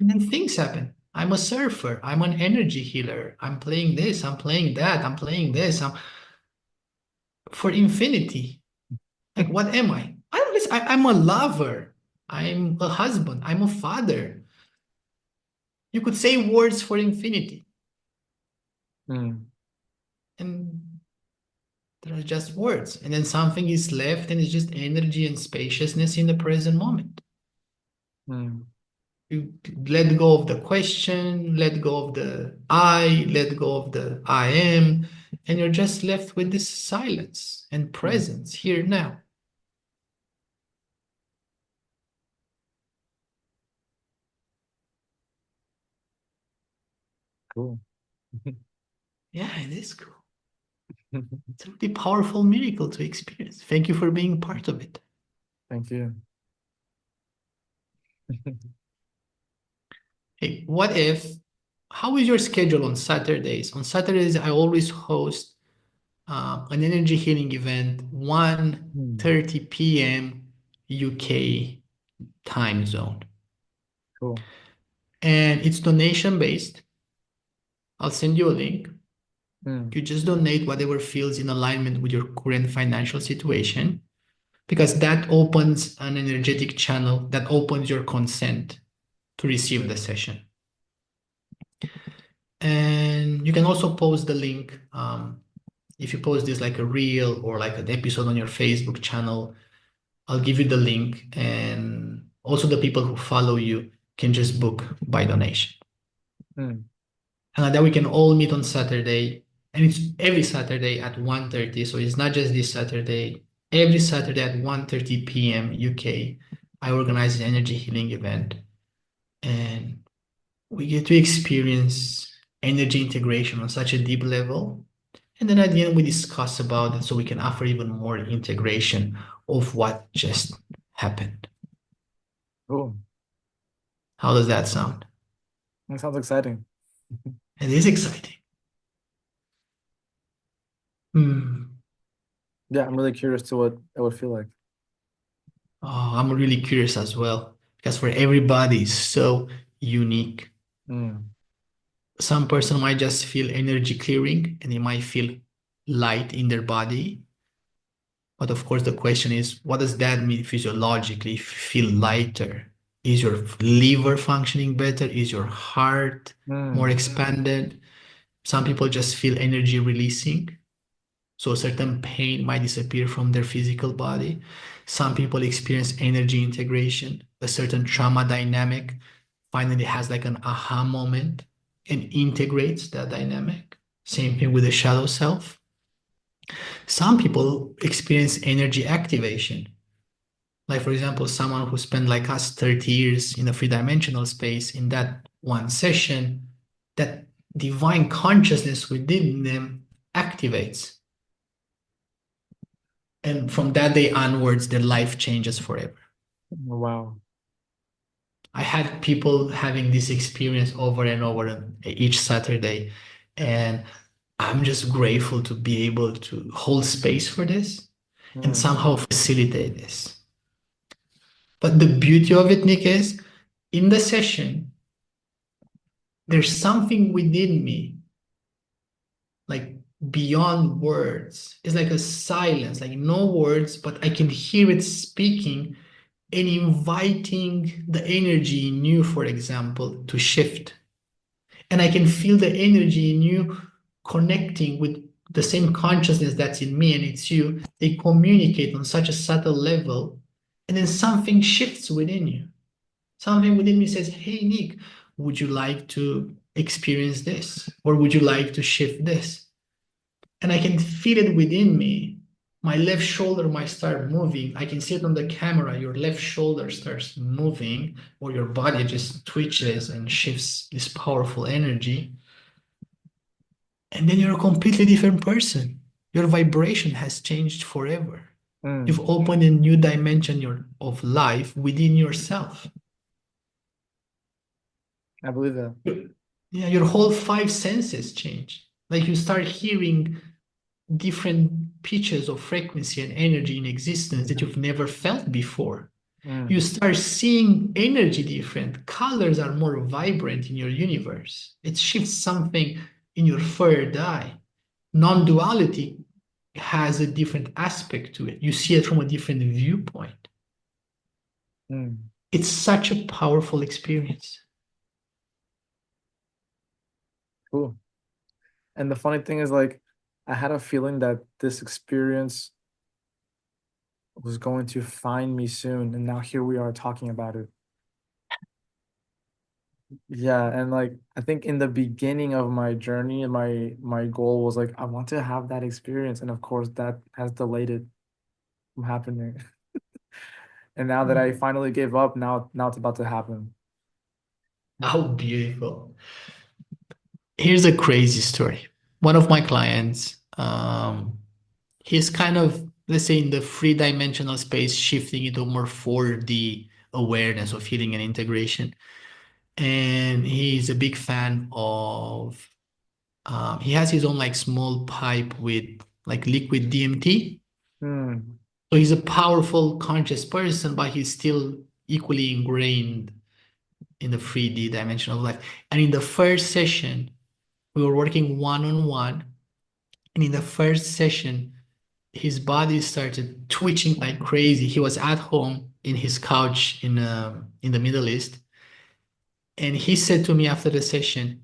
And then things happen. I'm a surfer. I'm an energy healer. I'm playing this. I'm playing that. I'm playing this. I'm for infinity. Like, what am I? I'm a lover. I'm a husband. I'm a father. You could say words for infinity, mm, and they're just words. And then something is left, and it's just energy and spaciousness in the present moment. mm, You let go of the question, let go of the I, let go of the I am, and you're just left with this silence and mm. presence here now. Cool. Yeah, it is cool. It's a really powerful miracle to experience. Thank you for being part of it. Thank you. Hey, how is your schedule on Saturdays? On Saturdays, I always host an energy healing event, Mm, 1:30 p.m. UK time zone. cool. And it's donation based. I'll send you a link. Mm, You just donate whatever feels in alignment with your current financial situation, because that opens an energetic channel that opens your consent to receive the session. And you can also post the link. If you post this like a reel or like an episode on your Facebook channel, I'll give you the link. And also the people who follow you can just book by donation. mm, And then we can all meet on Saturday. And it's every Saturday at 1:30. So it's not just this Saturday. Every Saturday at 1:30 p.m. UK, I organize an energy healing event. And we get to experience energy integration on such a deep level. And then at the end, we discuss about it so we can offer even more integration of what just happened. cool. How does that sound? That sounds exciting. It is exciting. Hmm. Yeah, I'm really curious to what it would feel like. Oh, I'm really curious as well because for everybody, it's so unique. Mm, Some person might just feel energy clearing and they might feel light in their body. But of course, the question is, what does that mean physiologically? If you feel lighter, is your liver functioning better? Is your heart more mm, expanded? Some people just feel energy releasing. So a certain pain might disappear from their physical body. Some people experience energy integration. A certain trauma dynamic finally has like an aha moment and integrates that dynamic. Same thing with the shadow self. Some people experience energy activation. Like, for example, someone who spent like us 30 years in a three-dimensional space in that one session, that divine consciousness within them activates. And from that day onwards, their life changes forever. wow. I had people having this experience over and over each Saturday. And I'm just grateful to be able to hold space for this and Mm, somehow facilitate this. But the beauty of it, Nick, is in the session, there's something within me, like beyond words. It's like a silence, like no words, but I can hear it speaking and inviting the energy in you, for example, to shift. And I can feel the energy in you connecting with the same consciousness that's in me and it's you. They communicate on such a subtle level, and then something shifts within you. Something within me says, hey, Nick, would you like to experience this? Or would you like to shift this? And I can feel it within me. My left shoulder might start moving. I can see it on the camera. Your left shoulder starts moving, or your body just twitches and shifts this powerful energy. And then you're a completely different person. Your vibration has changed forever. You've Mm, opened a new dimension of life within yourself. I believe that. Yeah, your whole five senses change. Like you start hearing different pitches of frequency and energy in existence that you've never felt before. You Mm, start seeing energy different. Colors are more vibrant in your universe. It shifts something in your third eye. Non-duality has a different aspect to it. You see it from a different viewpoint. mm, It's such a powerful experience. cool. And the funny thing is, like, I had a feeling that this experience was going to find me soon, and now here we are talking about it. Yeah, and like I think in the beginning of my journey, my goal was like I want to have that experience, and of course that has delayed it from happening. And now that I finally gave up, now it's about to happen. How beautiful. Here's a crazy story. One of my clients, he's kind of, let's say, in the three-dimensional space, shifting into more 4D awareness of healing and integration. And he's a big fan of, he has his own like small pipe with like liquid DMT. Hmm. So he's a powerful, conscious person, but he's still equally ingrained in the 3D dimension of life. And in the first session, we were working one-on-one. And in the first session, his body started twitching like crazy. He was at home in his couch in the Middle East. And he said to me after the session,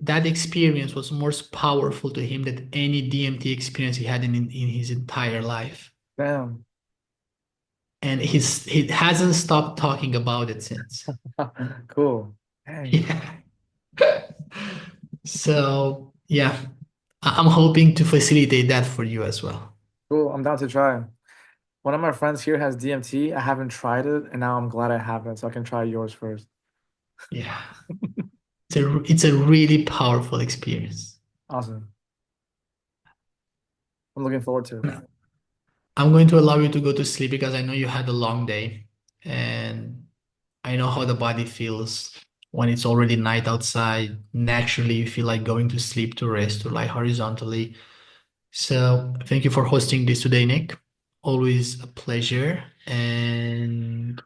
that experience was most powerful to him than any DMT experience he had in his entire life. Damn. And he hasn't stopped talking about it since. Cool. Dang. Yeah. So yeah, I'm hoping to facilitate that for you as well. Cool. I'm down to try. One of my friends here has DMT. I haven't tried it, and now I'm glad I haven't, so I can try yours first. Yeah. It's a really powerful experience. Awesome. I'm looking forward to it. I'm going to allow you to go to sleep because I know you had a long day and I know how the body feels when it's already night outside. Naturally, you feel like going to sleep, to rest, to lie horizontally. So, thank you for hosting this today, Nick. Always a pleasure. And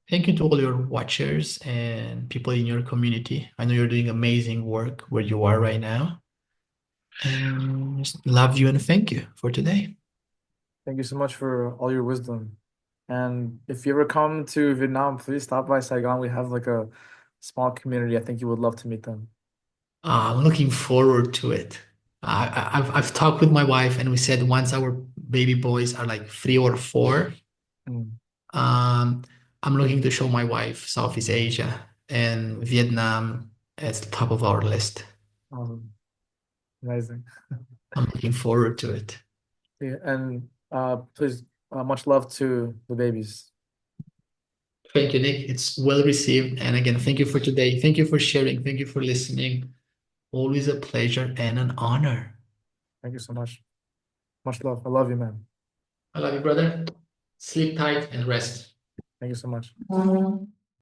thank you to all your watchers and people in your community. I know you're doing amazing work where you are right now. And just love you and thank you for today. Thank you so much for all your wisdom. And if you ever come to Vietnam, please stop by Saigon. We have like a small community. I think you would love to meet them. I'm looking forward to it. I've talked with my wife, and we said once our baby boys are like 3 or 4, Mm, um, I'm looking to show my wife Southeast Asia and Vietnam as the top of our list. awesome. Amazing. I'm looking forward to it. Yeah, and please, much love to the babies. Thank you, Nick. It's well received. And again, thank you for today. Thank you for sharing. Thank you for listening. Always a pleasure and an honor. Thank you so much. Much love. I love you, man. I love you, brother. Sleep tight and rest. Thank you so much.